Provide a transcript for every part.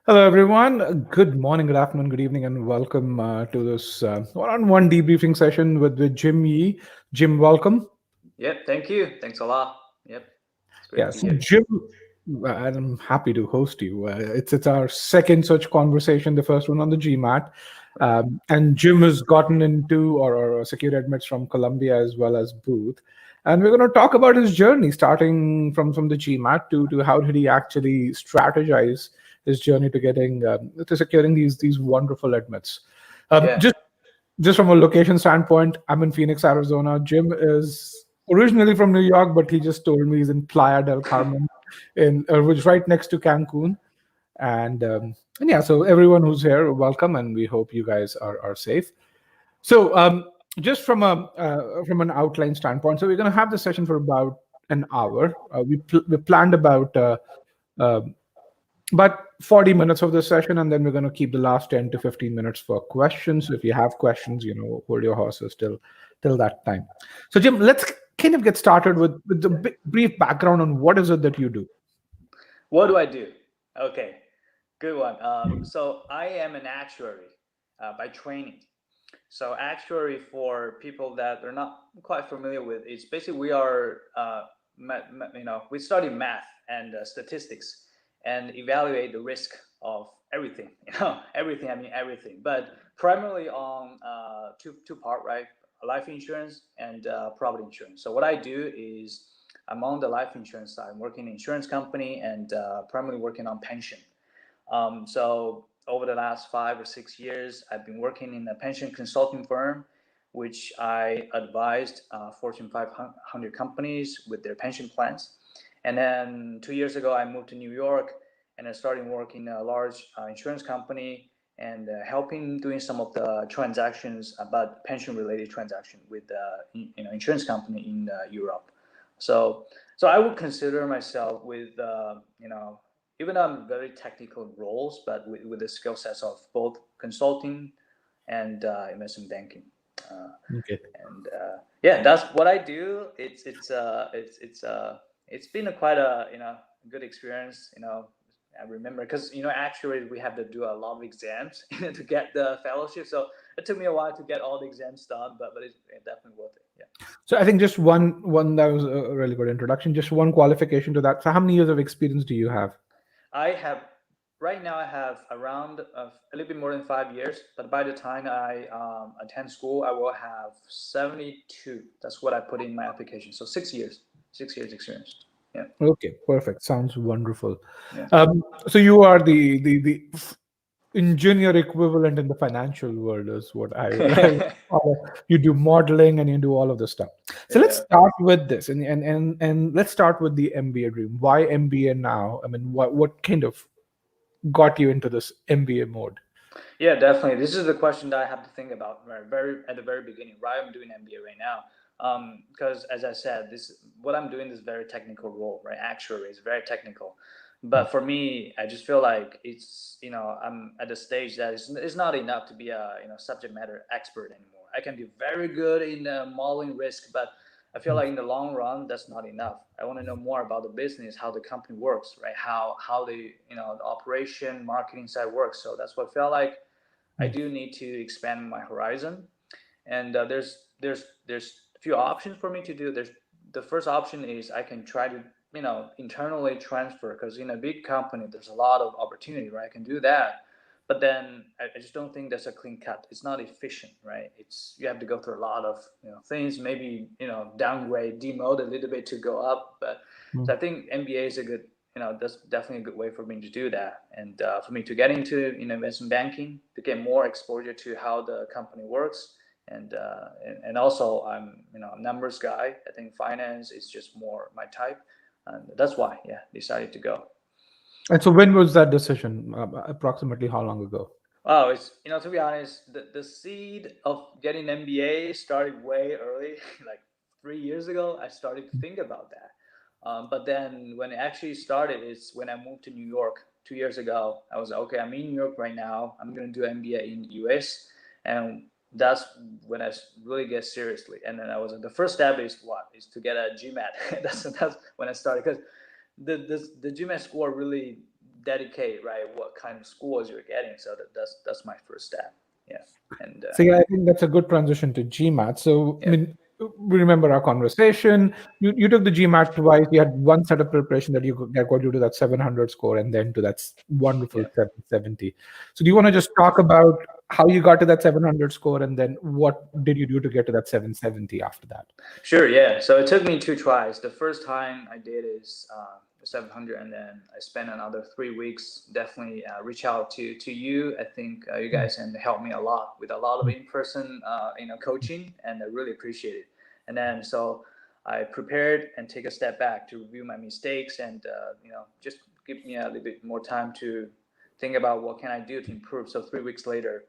Hello, everyone. Good morning, good afternoon, good evening, and welcome to this one-on-one debriefing session with Jim Yee. Jim, welcome. Yep, thank you. Thanks a lot. Yep, it's great Yeah, to be so here. Jim, I'm happy to host you. It's our second such conversation, the first one on the GMAT. Right. And Jim has gotten into or secured admits from Columbia as well as Booth. And we're going to talk about his journey, starting from the GMAT to how did he actually strategize his journey to getting to securing these wonderful admits. Um, Yeah. just just from a location standpoint, I'm in Phoenix, Arizona. Jim is originally from New York, but he just told me he's in Playa del Carmen, which is right next to Cancun. And yeah, so everyone who's here, welcome, and we hope you guys are safe. So just from an outline standpoint, so we're going to have the session for about an hour. We planned uh, about 40 minutes of this session, and then we're going to keep the last 10 to 15 minutes for questions. So if you have questions, hold your horses till that time. So Jim, let's kind of get started with the brief background on what is it that you do. What do I do? Okay, good one. So I am an actuary by training. So actuary, for people that are not quite familiar with, it's basically we are, we study math and statistics and evaluate the risk of everything. Everything. I mean everything, but primarily on two part, right? Life insurance and property insurance. So what I do is I'm on the life insurance side. I'm working in an insurance company and primarily working on pension. So over the last 5 or 6 years, I've been working in a pension consulting firm, which I advised Fortune 500 companies with their pension plans. And then 2 years ago, I moved to New York and I started working in a large insurance company and helping doing some of the transactions about pension related transaction with insurance company in Europe. So so I would consider myself with even though I'm very technical roles, but with the skill sets of both consulting and investment banking. Uh, Okay. and yeah, that's what I do. It's been a quite a good experience. I remember because actually we have to do a lot of exams to get the fellowship. So it took me a while to get all the exams done, but it's definitely worth it. Yeah. So I think just one that was a really good introduction. Just one qualification to that. So how many years of experience do you have? I have right now. I have around a little bit more than 5 years, but by the time I attend school, I will have 72. That's what I put in my application. So 6 years, 6 years experience. Yeah, Okay, perfect. Sounds wonderful. yeah. So you are the engineer equivalent in the financial world is what I follow. You do modeling and you do all of this stuff. So let's Yeah. start with this and let's start with the MBA dream. Why MBA now? I mean, what kind of got you into this MBA mode? Yeah, definitely. This is the question that I have to think about very at the very beginning. Why I'm doing MBA right now? Because as I said, this what I'm doing is very technical role, right? Actuary is very technical, but for me, I just feel like I'm at the stage that it's not enough to be a subject matter expert anymore. I can be very good in modeling risk, but I feel like in the long run, that's not enough. I want to know more about the business, how the company works, right? How the the operation, marketing side works. So that's what I felt like I do need to expand my horizon, and there's a few options for me to do. There's the first option is I can try to internally transfer because in a big company there's a lot of opportunity, right? I can do that, but then I just don't think that's a clean cut. It's not efficient, right? It's you have to go through a lot of things, maybe downgrade, demote a little bit to go up, but Mm. so I think MBA is a good that's definitely a good way for me to do that, and for me to get into investment banking, to get more exposure to how the company works, and also I'm a numbers guy. I think finance is just more my type, and that's why decided to go. And so when was that decision? Approximately how long ago? Wow, it's to be honest, the seed of getting MBA started way early, like 3 years ago. I started to think about that, but then when it actually started is when I moved to New York 2 years ago. I was like, okay. I'm in New York right now. I'm gonna do MBA in the US, and that's when I really get seriously. And then I was the first step is to get a GMAT. That's when I started because the GMAT score really dedicate, right, what kind of schools you're getting. So that's my first step. Yeah. And So yeah, I think that's a good transition to GMAT. So I yeah. mean, we remember our conversation. You took the GMAT twice. You had one set of preparation that got you to that 700 score, and then to that wonderful Yeah. 770. So do you want to just talk about how you got to that 700 score, and then what did you do to get to that 770 after that? Sure, yeah. So it took me 2 tries. The first time I did is 700, and then I spent another 3 weeks. Definitely reach out to you. I think you guys can help me a lot with a lot of in-person coaching, and I really appreciate it. And then so I prepared and take a step back to review my mistakes, and just give me a little bit more time to think about what can I do to improve. So 3 weeks later,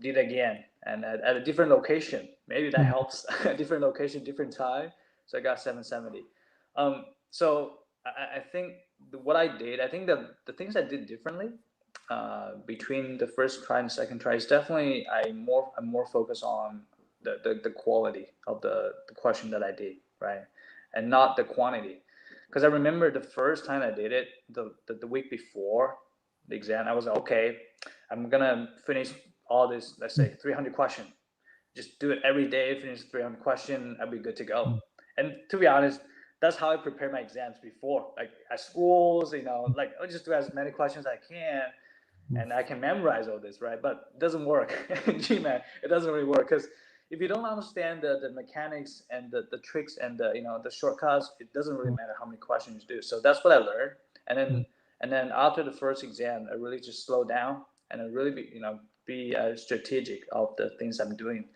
did again, and at a different location. Maybe that helps. Different location, different time. So I got 770. So I think what I did, I think the things I did differently between the first try and second try is definitely I'm more focused on the quality of the question that I did, right, and not the quantity. Because I remember the first time I did it, the week before the exam, I was like, okay, I'm gonna finish all this, let's say 300 questions. Just do it every day, finish 300 questions, I'll be good to go. And to be honest, that's how I prepare my exams before. Like at schools, like I'll just do as many questions as I can, and I can memorize all this, right? But it doesn't work. GMAT, it doesn't really work, because if you don't understand the mechanics and the tricks and the shortcuts, it doesn't really matter how many questions you do. So that's what I learned. And then after the first exam, I really just slow down, and I really be strategic of the things I'm doing.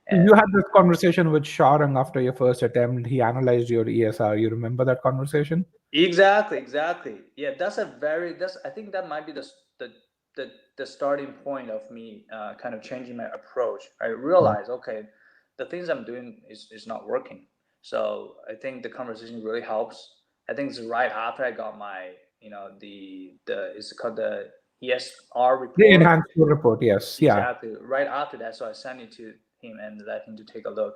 And You had this conversation with Sharang after your first attempt. He analyzed your ESR. You remember that conversation? exactly. Yeah, I think that might be the starting point of me kind of changing my approach. I realized, okay, the things I'm doing is not working. So I think the conversation really helps. I think it's right after I got my, the it's called the ESR The report. enhanced score report, yes. Yeah. Exactly. Right after that, so I sent it to him and let him to take a look,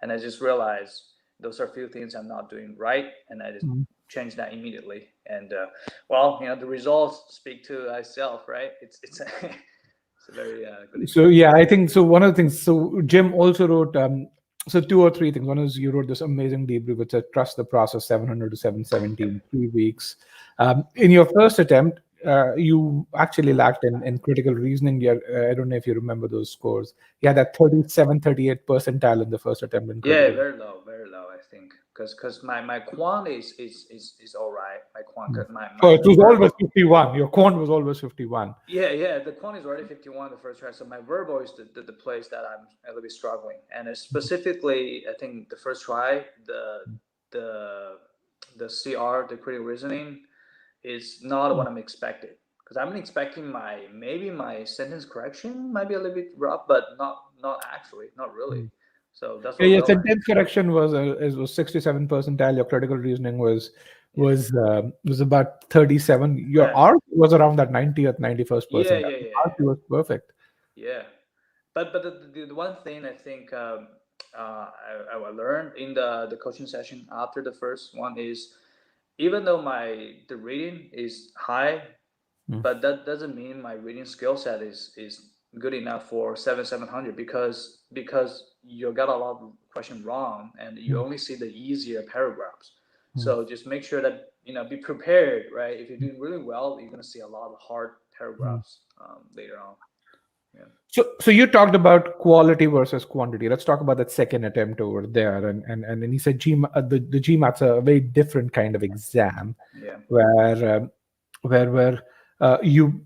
and I just realized those are a few things I'm not doing right, and I just changed that immediately. And the results speak to itself, right? It's a, it's a very good So experience. yeah, I think so. One of the things. So Jim also wrote. So two or three things. One is you wrote this amazing debrief which said trust the process, 700 to 770 in 3 weeks. In your first attempt, you actually lacked in critical reasoning. I don't know if you remember those scores. You had that 37, 38 percentile in the first attempt in Yeah, critical. very low. I think because my quant is all right. My quant, cause Oh, it my was verbal. always 51. Your quant was always 51. Yeah. The quant is already 51 the first try. So my verbal is the place that I'm a little bit struggling. And specifically, I think the first try, the the CR, the critical reasoning, is not what I'm expecting. Because I'm expecting maybe my sentence correction might be a little bit rough, but not actually, not really. So that's Yeah, what I your realized. sentence correction was 67 percentile. Your critical reasoning was about 37. Your Yeah. R was around that 90th, 91st percentile. Yeah. R was perfect. Yeah, but the one thing I think I learned in the coaching session after the first one is, even though the reading is high, but that doesn't mean my reading skill set is good enough for 700, because you got a lot of questions wrong, and you only see the easier paragraphs. So just make sure that be prepared, right? If you're doing really well, you're gonna see a lot of hard paragraphs later on. Yeah. So you talked about quality versus quantity. Let's talk about that second attempt over there. And then he said the GMAT's a very different kind of exam, Yeah. where you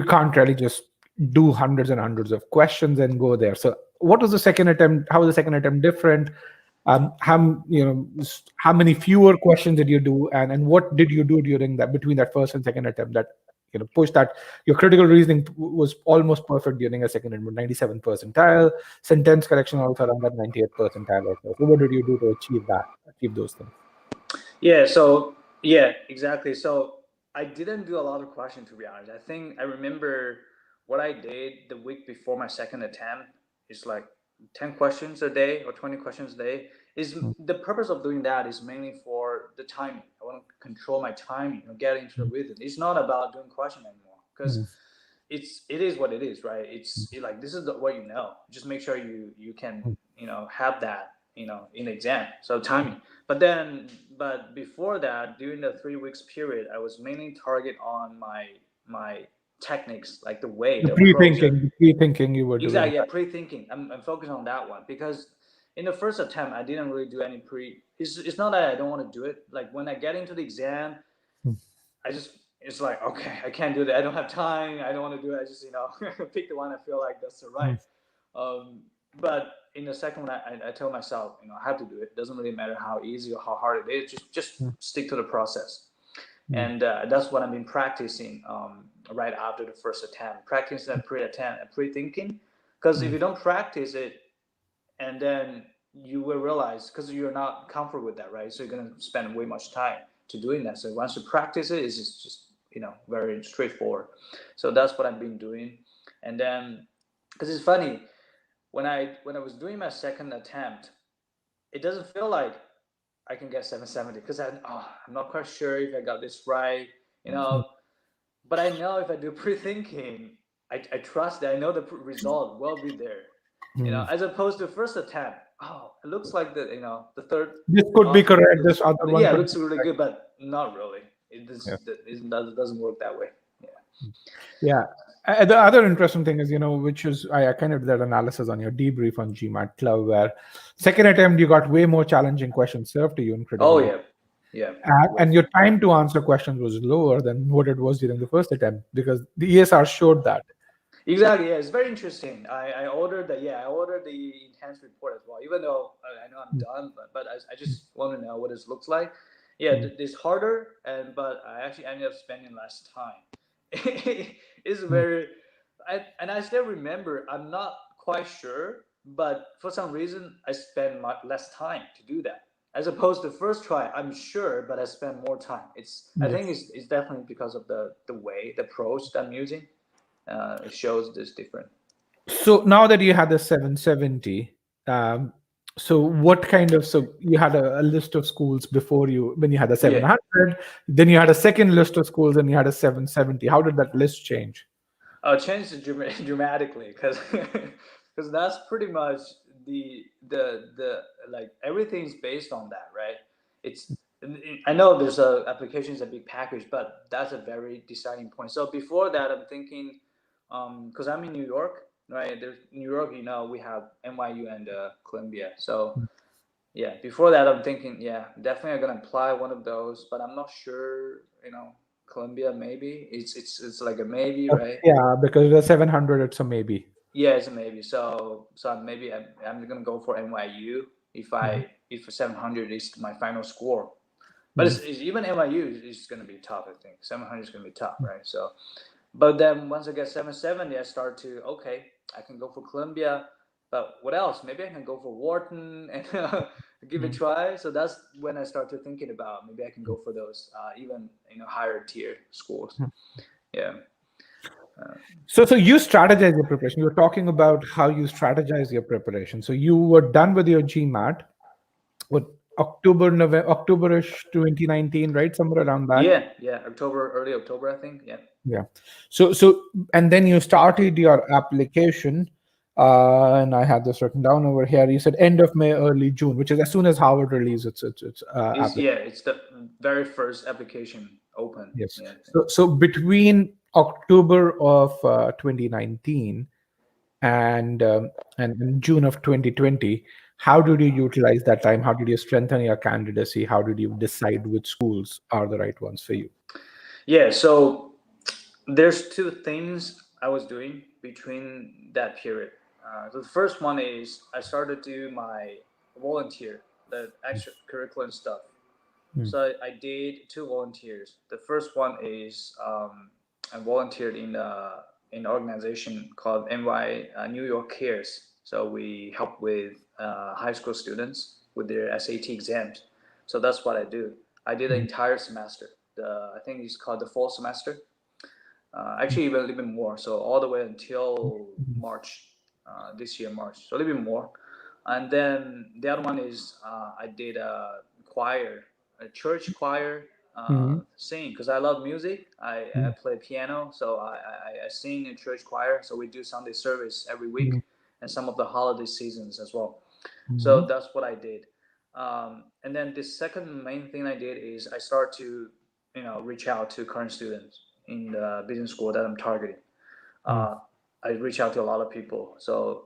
can't really just do hundreds and hundreds of questions and go there. So what was the second attempt? How was the second attempt different? How many fewer questions did you do, and what did you do during that, between that first and second attempt, that push that your critical reasoning was almost perfect during a second attempt, 97 percentile, sentence correction also around that 98 percentile or so. So what did you do to achieve those things? Yeah. So yeah, exactly. So I didn't do a lot of questions, to be honest. I think I remember what I did the week before my second attempt is like 10 questions a day or 20 questions a day. Is the purpose of doing that is mainly for the timing. I want to control my time, get into the rhythm. It's not about doing question anymore, because it is what it is, right? Like, this is what just make sure you can have that in the exam. So timing. But before that, during the 3 weeks period, I was mainly target on my techniques, like the pre-thinking you were doing. Exactly, yeah, pre-thinking. I'm focused on that one, because in the first attempt, I didn't really do any it's not that I don't want to do it. Like, when I get into the exam, it's like, okay, I can't do that. I don't have time. I don't want to do it. I just, pick the one I feel like that's the right. But in the second one, I tell myself, I have to do it. It doesn't really matter how easy or how hard it is. Just stick to the process. And that's what I've been practicing right after the first attempt. Practicing pre-thinking. Because if you don't practice it, and then you will realize, because you're not comfortable with that, right? So you're going to spend way much time to doing that. So once you practice it, it's just very straightforward. So that's what I've been doing. And then, because it's funny, when I was doing my second attempt, it doesn't feel like I can get 770, because I'm not quite sure if I got this right, But I know if I do pre-thinking, I trust that I know the result will be there, as opposed to first attempt. It looks like the third. This could be correct. This other one. Yeah, it looks really good, but not really. It doesn't work that way. Yeah. The other interesting thing is, which is, I kind of did that analysis on your debrief on GMAT Club, where second attempt, you got way more challenging questions served to you incredibly. Oh, yeah. Yeah. And your time to answer questions was lower than what it was during the first attempt, because the ESR showed that. Exactly. Yeah, it's very interesting. I ordered the enhanced report as well, even though I know I'm done, but I just want to know what it looks like. Yeah, it's harder, but I actually ended up spending less time. It's very, I still remember. I'm not quite sure, but for some reason I spend much less time to do that, as opposed to first try. I'm sure, but I spend more time. I think it's definitely because of the approach that I'm using. It shows this different. So now that you had the 770, so what so you had a list of schools before when you had the 700, then you had a second list of schools and you had a 770. How did that list change? It changed dramatically, because that's pretty much the like, everything's based on that, right? I know there's application is a big package, but that's a very deciding point. So before that, I'm thinking, because I'm in New York, right? There's New York, we have NYU and Columbia. So yeah, before that, I'm thinking, definitely I'm gonna apply one of those, but I'm not sure. Columbia, maybe it's like a maybe, right? Yeah, because the 700, it's a maybe. Yeah, it's a maybe. So maybe I'm gonna go for NYU if 700 is my final score. But it's even NYU is gonna be tough. I think 700 is gonna be tough, right? So, but then once I get 770, I start to, I can go for Columbia, but what else? Maybe I can go for Wharton and give it a try. So that's when I started thinking about, maybe I can go for those even higher tier schools. Yeah. So you strategize your preparation. You were talking about how you strategize your preparation. So you were done with your GMAT, what, October-ish 2019, right? Somewhere around that. Yeah, early October, I think. Yeah. So and then you started your application, and I had this written down over here. You said end of May, early June, which is as soon as Harvard releases its it's the very first application open. Yes. Yeah. So between October of 2019 and June of 2020, how did you utilize that time? How did you strengthen your candidacy? How did you decide which schools are the right ones for you? Yeah, so there's two things I was doing between that period. The first one is I started to do my volunteer, the extracurricular stuff. So I did 2 volunteers. The first one is I volunteered in an organization called New York Cares. So we help with high school students with their SAT exams. So that's what I do. I did the entire semester. I think it's called the fall semester. Actually, even a little bit more. So all the way until March, this year, March. So a little bit more. And then the other one is I did a choir, a church choir sing because I love music. I play piano, so I sing in church choir. So we do Sunday service every week and some of the holiday seasons as well. So that's what I did. And then the second main thing I did is I start to, reach out to current students in the business school that I'm targeting. I reach out to a lot of people. So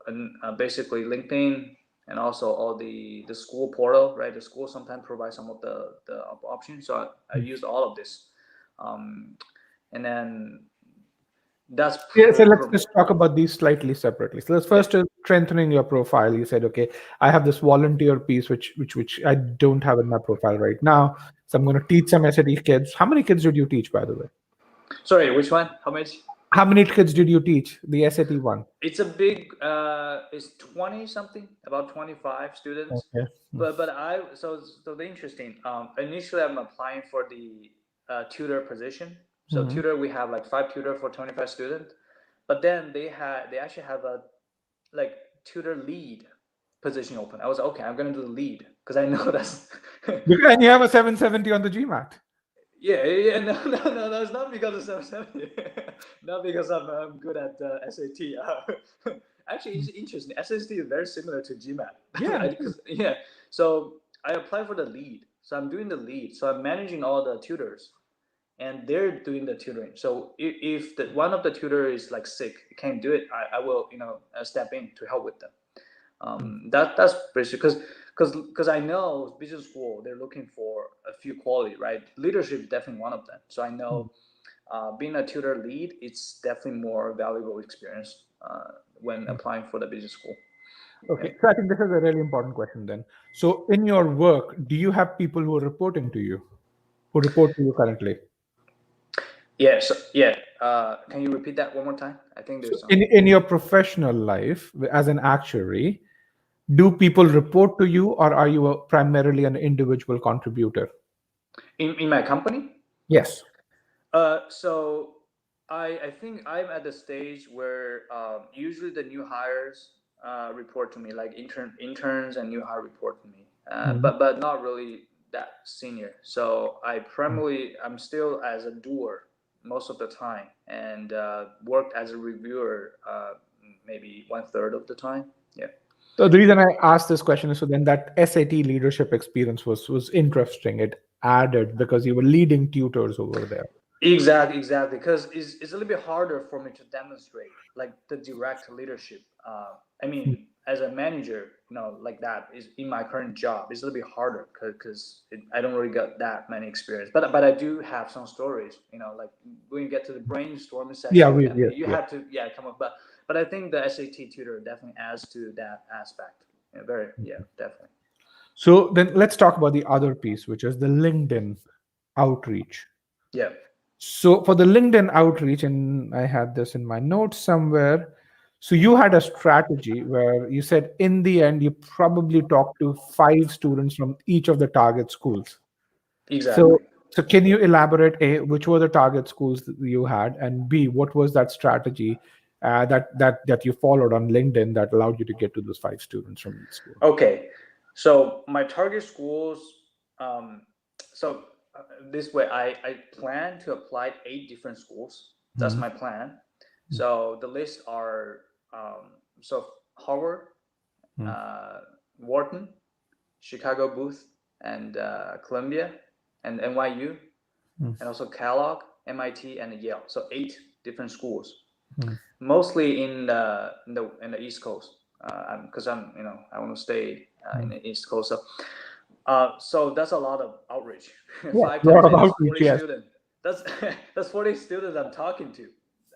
basically LinkedIn and also all the school portal, right? The school sometimes provides some of the options. So I used all of this. And then that's Yeah, so let's just talk about these slightly separately. So let's first strengthening your profile. You said, okay, I have this volunteer piece, which I don't have in my profile right now. So I'm going to teach some SAT kids. How many kids did you teach, by the way? Sorry, which one? How much? How many kids did you teach? The SAT one. It's a big. It's 20 something, about 25 students. Okay. But so the interesting. Initially, I'm applying for the tutor position. So tutor, we have like 5 tutor for 25 students. But then they actually have a like tutor lead position open. I was like, okay, I'm gonna do the lead because I know that's. And you have a 770 on the GMAT. Yeah. No. It's not because of 770. Not because I'm good at SAT. Actually, it's interesting. SAT is very similar to GMAT. Yeah. So I applied for the lead. So I'm doing the lead. So I'm managing all the tutors, and they're doing the tutoring. So if one of the tutor is like sick, can't do it, I will step in to help with them. That's basically because I know business school they're looking for a few quality, right? Leadership is definitely one of them. So I know being a tutor lead, it's definitely more valuable experience when applying for the business school. Okay, so I think this is a really important question then. So in your work, do you have people who are reporting to you, who report to you currently? Yes. Yeah. Can you repeat that one more time? I think there's some. In your professional life as an actuary, do people report to you, or are you primarily an individual contributor? In my company? Yes. So I think I'm at the stage where usually the new hires report to me, like interns and new hire report to me, but not really that senior. So I'm still as a doer most of the time, and worked as a reviewer maybe 1/3 of the time. Yeah. So the reason I asked this question is so then that SAT leadership experience was interesting. It added because you were leading tutors over there. Exactly, because it's a little bit harder for me to demonstrate like the direct leadership. I mean, as a manager, like that is in my current job. It's a little bit harder because I don't really got that many experience. But I do have some stories. Like when you get to the brainstorming session, you have to come up. But I think the SAT tutor definitely adds to that aspect. Definitely. So then let's talk about the other piece, which is the LinkedIn outreach. Yeah. So for the LinkedIn outreach, and I had this in my notes somewhere. So you had a strategy where you said in the end, you probably talked to 5 students from each of the target schools. Exactly. So can you elaborate, A, which were the target schools that you had, and B, what was that strategy that you followed on LinkedIn that allowed you to get to those 5 students from each school? Okay. So my target schools, this way I plan to apply 8 different schools. That's my plan. So the list are Harvard, Wharton, Chicago Booth, and Columbia, and NYU, and also Kellogg, MIT, and Yale. So 8 different schools, mostly in the East Coast, because I want to stay in the East Coast. So that's a lot of outreach. 5 times 8 is 40 students. That's 40 students I'm talking to,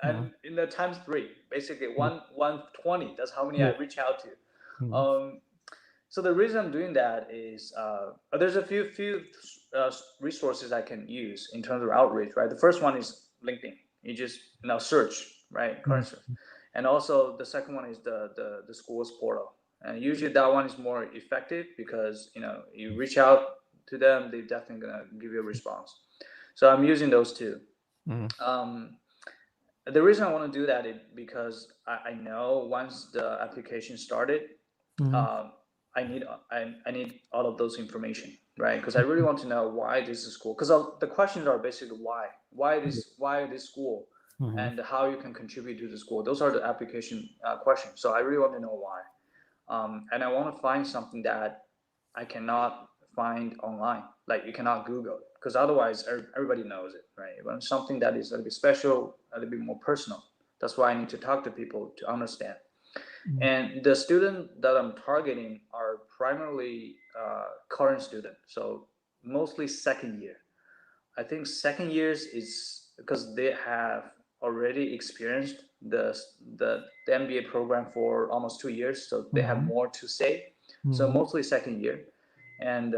and in the times 3, basically 120. That's how many I reach out to. So the reason I'm doing that is there's a few resources I can use in terms of outreach. Right, the first one is LinkedIn. You just search, right, current search, and also the second one is the school's portal. And usually that one is more effective because you reach out to them, they're definitely gonna give you a response. So I'm using those two. The reason I want to do that is because I know once the application started, I need all of those information. right? Because I really want to know why this is school. Because the questions are basically why this school, and how you can contribute to the school. Those are the application questions. So I really want to know why, and I want to find something that I cannot find online. Like you cannot Google it, because otherwise everybody knows it, right? But something that is a little bit special, a little bit more personal. That's why I need to talk to people to understand. And the student that I'm targeting are primarily current student, so mostly second year. I think second years is because they have already experienced the MBA program for almost 2 years, so they have more to say. So mostly second year, and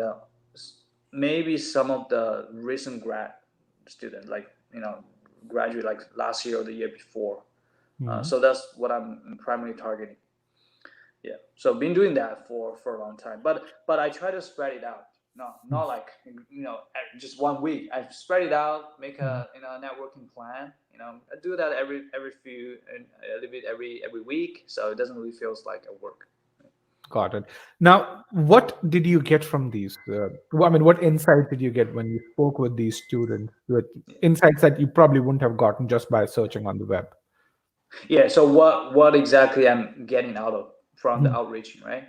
maybe some of the recent grad student, like graduate like last year or the year before. So that's what I'm primarily targeting. Yeah, so been doing that for a long time, but I try to spread it out. Not like just 1 week. I spread it out, make a networking plan. I do that every few and a little bit every week, so it doesn't really feels like a work. Got it. Now, what did you get from these? I mean, what insight did you get when you spoke with these students? With insights that you probably wouldn't have gotten just by searching on the web. Yeah. So what exactly I'm getting out of from the outreach, right?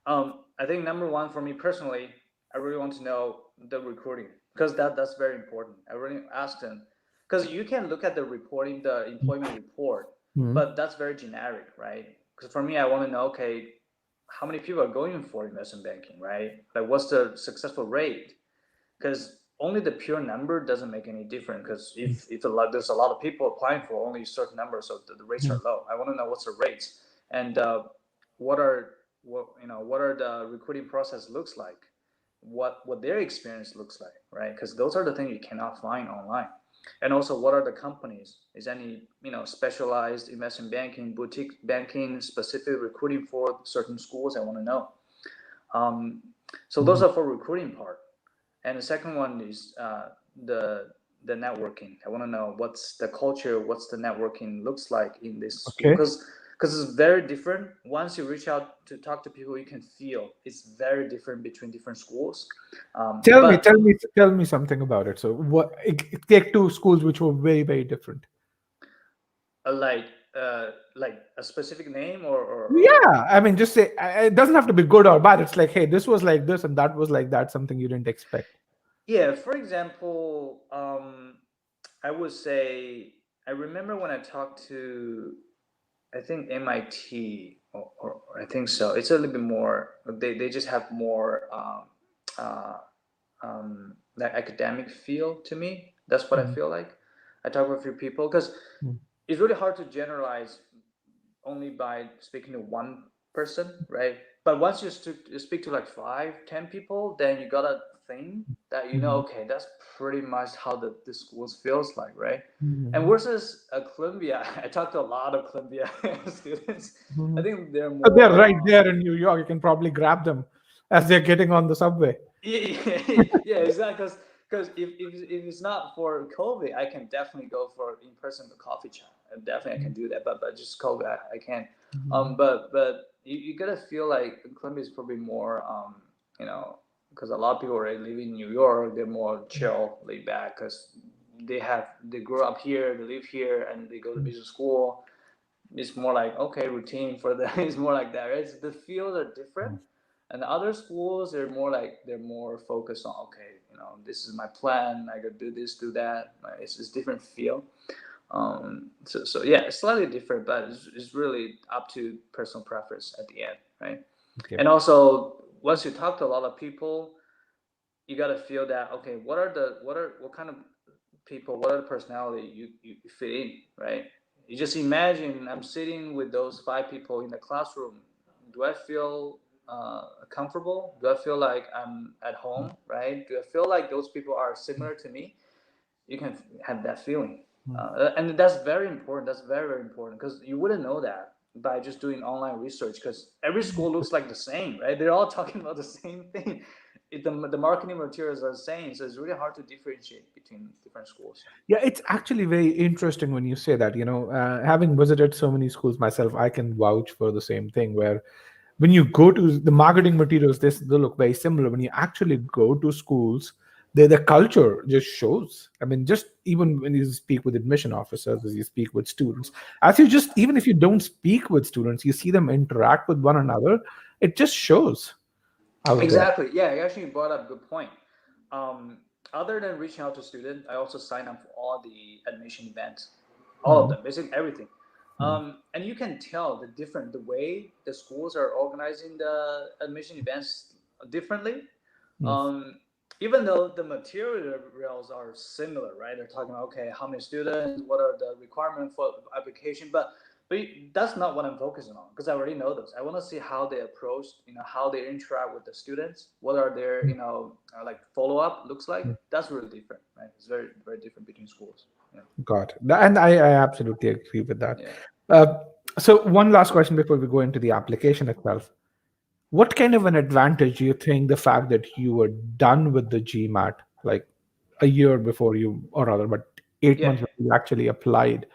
I think number one for me personally, I really want to know the recruiting, because that's very important. I really asked them, because you can look at the reporting, the employment report, but that's very generic, right? Because for me, I want to know, okay, how many people are going for investment banking, right? Like what's the successful rate? Because only the pure number doesn't make any difference. Because if there's a lot of people applying for only a certain number, so the rates are low. I want to know what's the rates, and what are the recruiting process looks like, what their experience looks like, right? Because those are the things you cannot find online. And also, what are the companies? Is any specialized investment banking, boutique banking, specific recruiting for certain schools? I want to know. So those are for recruiting part. And the second one is the networking. I want to know what's the culture, what's the networking looks like in this school, because it's very different. Once you reach out to talk to people, you can feel it's very different between different schools. Tell me something about it. So, take two schools which were very, very different. Like a specific name or Yeah, I mean, just say it doesn't have to be good or bad. It's like, hey, this was like this and that was like that. Something you didn't expect. Yeah, for example, I would say I remember when I talked to, I think MIT, or I think so. It's a little bit more. They just have more that academic feel to me. That's what I feel like. I talk with a few people, because it's really hard to generalize only by speaking to one person, right? But once you speak to like 5, 10 people, then you gotta think that okay, that's pretty much how the schools feels like, right? And versus Columbia, I talked to a lot of Columbia students. I think they're But they're more. right there in New York. You can probably grab them as they're getting on the subway. Yeah, exactly. Because if it's not for COVID, I can definitely go for in person the coffee chat. And definitely I can do that. But just COVID, I can't. But you gotta feel like Columbia is probably more because a lot of people already live in New York. They're more chill, laid back, because they grew up here, they live here, and they go to business school. It's more like okay, routine for them. It's more like that. Right? The fields are different. And the other schools, they're more focused on, okay, this is my plan. I gotta do this, do that. It's different feel. So yeah, it's slightly different, but it's really up to personal preference at the end, right? Okay. And also, once you talk to a lot of people, you gotta feel that okay, what kind of people, what are the personality you fit in, right? You just imagine I'm sitting with those 5 people in the classroom. Do I feel comfortable? Do I feel like I'm at home, right? Do I feel like those people are similar to me? You can have that feeling. And that's very important. That's very, very important, because you wouldn't know that by just doing online research, because every school looks like the same, right? They're all talking about the same thing. The marketing materials are the same, so it's really hard to differentiate between different schools. Yeah, it's actually very interesting when you say that. Having visited so many schools myself, I can vouch for the same thing. Where when you go to the marketing materials, they look very similar. When you actually go to schools, the culture just shows. I mean, just even when you speak with admission officers, as you speak with students, as you just, even if you don't speak with students, you see them interact with one another, it just shows out there. Exactly. Yeah, you actually brought up a good point. Other than reaching out to students, I also sign up for all the admission events, all of them, basically everything. And you can tell the way the schools are organizing the admission events differently. Even though the materials are similar, right? They're talking about, okay, how many students, what are the requirements for application, but that's not what I'm focusing on, because I already know those. I want to see how they approach, how they interact with the students, what are their, like follow up looks like. That's really different, right? It's very, very different between schools. Yeah. Got it. And I absolutely agree with that. Yeah. So one last question before we go into the application itself. What kind of an advantage do you think the fact that you were done with the GMAT like a year before you, or rather, but 8 months before you actually applied?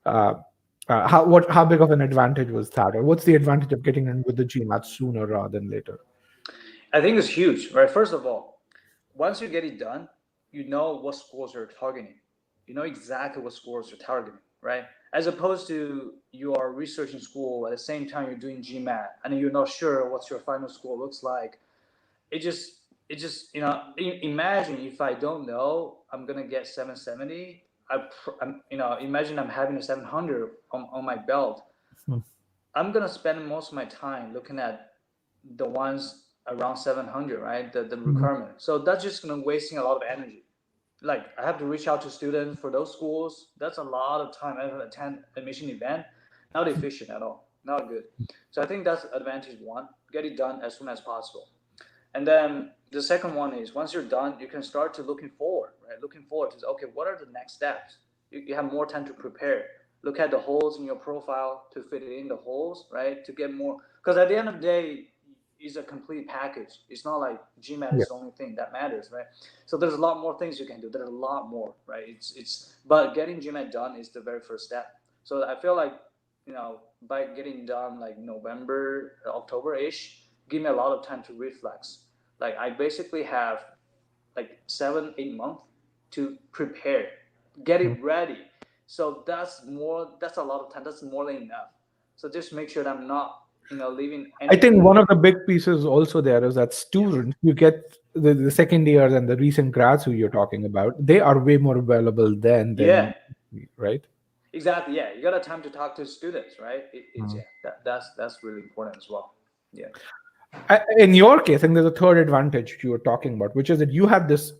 How big of an advantage was that, or what's the advantage of getting in with the GMAT sooner rather than later? I think it's huge, right? First of all, once you get it done, you know what schools you're targeting. You know exactly what schools you're targeting, right? As opposed to you are researching school at the same time you're doing GMAT, and you're not sure what your final score looks like. It just imagine if I don't know I'm gonna get 770. Imagine I'm having a 700 on my belt. I'm gonna spend most of my time looking at the ones around 700, right? The requirement. So that's just gonna wasting a lot of energy. Like I have to reach out to students for those schools. That's a lot of time. I have to attend admission event. Not efficient at all. Not good. So I think that's advantage one. Get it done as soon as possible. And then the second one is once you're done, you can start to looking forward, right? Looking forward to, okay, what are the next steps? You have more time to prepare. Look at the holes in your profile to fit in the holes, right? To get more, because at the end of the day, it's a complete package. It's not like GMAT is the only thing that matters, right? So there's a lot more things you can do. There's a lot more, right? But getting GMAT done is the very first step. So I feel like, by getting done like November, October-ish, give me a lot of time to reflect. Like I basically have like 7-8 months to prepare, get it ready. So that's a lot of time. That's more than enough. So just make sure that I'm not, leaving anything. I think one of the big pieces also there is that students, you get the second years and the recent grads who you're talking about, they are way more available than right? Exactly. Yeah, you got a time to talk to students, right? That's really important as well. Yeah. In your case, I think there's a third advantage you were talking about, which is that you had this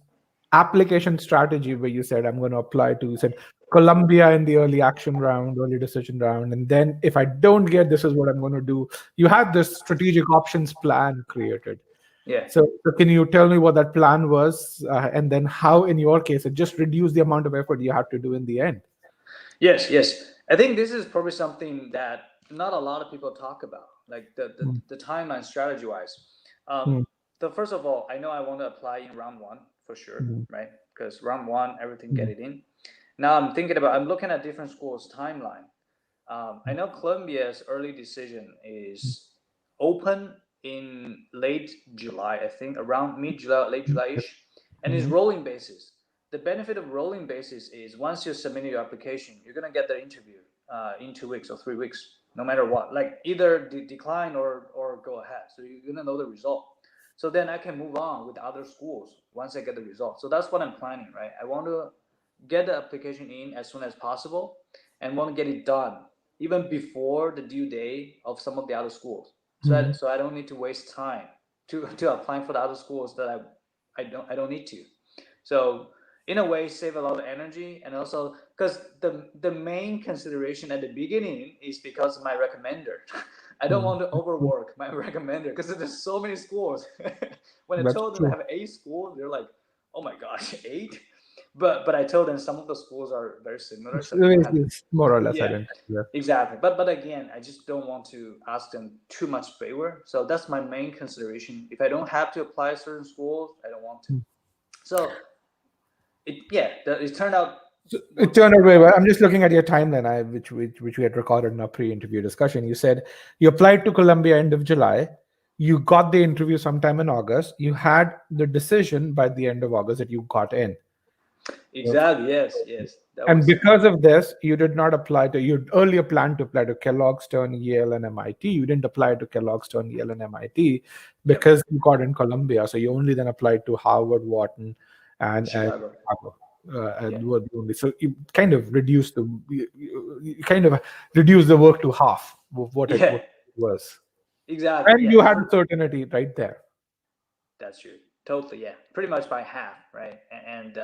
application strategy where you said, I'm going to apply to, you said, Columbia in the early action round, early decision round. And then if I don't get, this is what I'm going to do. You had this strategic options plan created. Yeah. So can you tell me what that plan was? And then how, in your case, it just reduced the amount of effort you had to do in the end? Yes. I think this is probably something that not a lot of people talk about, like the timeline strategy-wise. First of all, I know I want to apply in round one for sure, right? Because round one, everything get it in. Now I'm looking at different schools' timeline. I know Columbia's early decision is open in late July, I think, around mid-July, late July-ish, and it's rolling basis. The benefit of rolling basis is once you submit your application, you're gonna get the interview in 2 weeks or 3 weeks, no matter what. Like either decline or go ahead. So you're gonna know the result. So then I can move on with other schools once I get the result. So that's what I'm planning, right? I want to get the application in as soon as possible and want to get it done even before the due date of some of the other schools. So I don't need to waste time to applying for the other schools that I don't need to. So in a way, save a lot of energy, and also because the main consideration at the beginning is because of my recommender. I don't want to overwork my recommender because there's so many schools. When I told them I have 8 schools, they're like, "Oh my gosh, 8!" But I told them some of the schools are very similar. So it's more or less identical. Yeah. Exactly. But again, I just don't want to ask them too much favor. So that's my main consideration. If I don't have to apply certain schools, I don't want to. So it turned out So it turned out very well. I'm just looking at your timeline, which we had recorded in our pre-interview discussion. You said you applied to Columbia end of July. You got the interview sometime in August. You had the decision by the end of August that you got in. Exactly. Yes. That And was because of this, you did not apply to, you earlier planned to apply to Kellogg, Stern, Yale, and MIT. You didn't apply to Kellogg, Stern, Yale, and MIT because you got in Columbia. So you only then applied to Harvard, Wharton, and Chicago. Chicago. Yeah. And were the only. So you kind of reduced the work to half of what Yeah. it was. Exactly. And Yeah. you had certainty right there. That's true. Totally. Yeah. Pretty much by half, right? And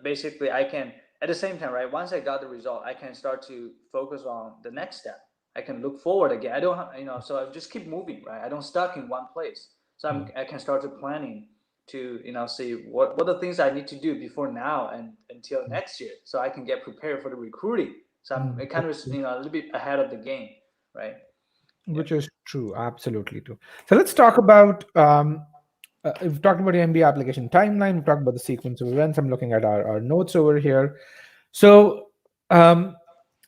basically, I can at the same time, right? Once I got the result, I can start to focus on the next step. I can look forward again. I don't, so I just keep moving, right? I don't stuck in one place. So I can start to planning to, see what are the things I need to do before now and until next year, so I can get prepared for the recruiting. So I'm kind of, a little bit ahead of the game, right? Which is true, absolutely true. So let's talk about. We've talked about the MBA application timeline. We've talked about the sequence of events. I'm looking at our notes over here. So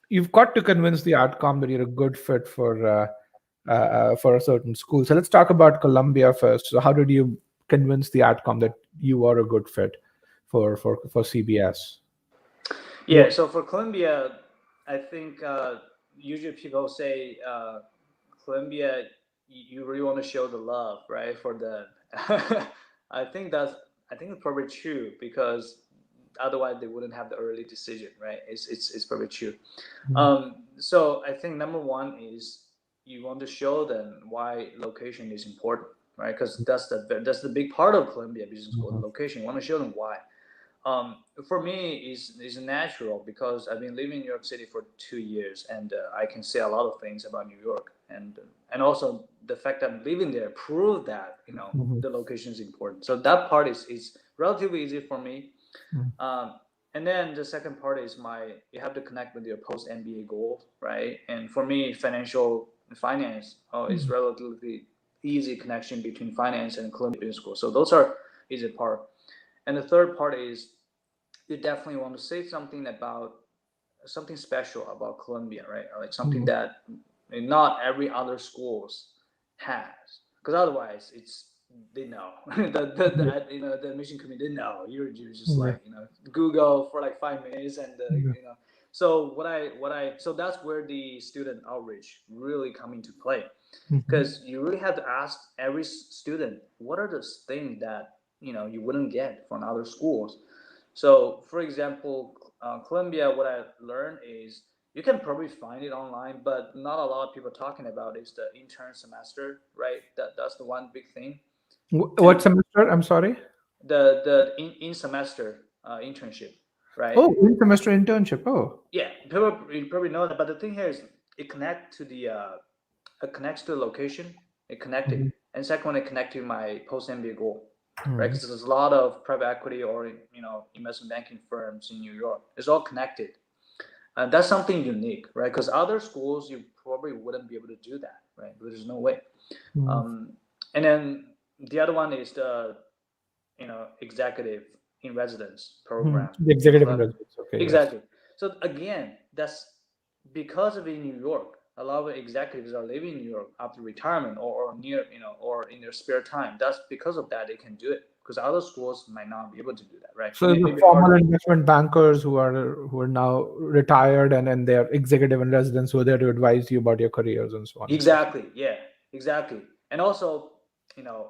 you've got to convince the Adcom that you're a good fit for a certain school. So let's talk about Columbia first. So how did you convince the Adcom that you are a good fit for CBS? Yeah. So for Columbia, I think usually people say Columbia, you really want to show the love, right? For the, I think it's probably true, because otherwise they wouldn't have the early decision, right? It's probably true. So I think number one is you want to show them why location is important, right? Because that's the big part of Columbia Business School, the location. You want to show them why. For me, is natural, because I've been living in New York City for 2 years, and I can say a lot of things about New York, and also the fact that I'm living there proved that the location is important. So that part is relatively easy for me. And then the second part is you have to connect with your post MBA goals, right? And for me, finance is relatively easy connection between finance and Columbia Business School. So those are easy part. And the third part is you definitely want to say something special about Columbia, right? Or like something that not every other schools has, because otherwise they know the admission committee, they know you're just like Google for like 5 minutes, and so so that's where the student outreach really come into play, because you really have to ask every student what are the things that you wouldn't get from other schools. So for example, Columbia, what I learned is you can probably find it online, but not a lot of people talking about is the intern semester, right? That's the one big thing. What semester? I'm sorry. The in semester internship, right? Oh, in-semester internship. Oh, yeah, you probably know that. But the thing here is it connects to the location. It connected, and second one, it connected to my post MBA goal, right? Because there's a lot of private equity or investment banking firms in New York. It's all connected. And that's something unique, right? Because other schools, you probably wouldn't be able to do that, right? There's no way. And then the other one is the, executive in residence program. The executive in residence. Okay. Exactly. Yes. So again, that's because of in New York. A lot of executives are living in New York after retirement or near, or in their spare time. That's because of that they can do it, because other schools might not be able to do that, right? So the former investment bankers who are now retired and they're executive in residence who are there to advise you about your careers and so on. Exactly. Yeah, exactly. And also,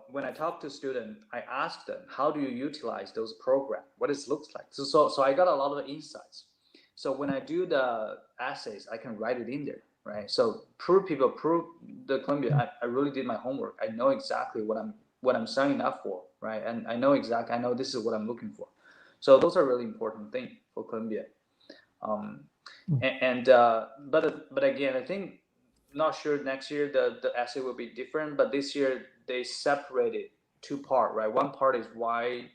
when I talk to students, I ask them, how do you utilize those programs? What it looks like? So I got a lot of insights. So when I do the essays, I can write it in there, right? So prove the Columbia. I really did my homework. I know exactly what I'm signing up for, right? And I know this is what I'm looking for. So those are really important things for Columbia. But again, I think, not sure next year the essay will be different, but this year they separated two parts, right? One part is why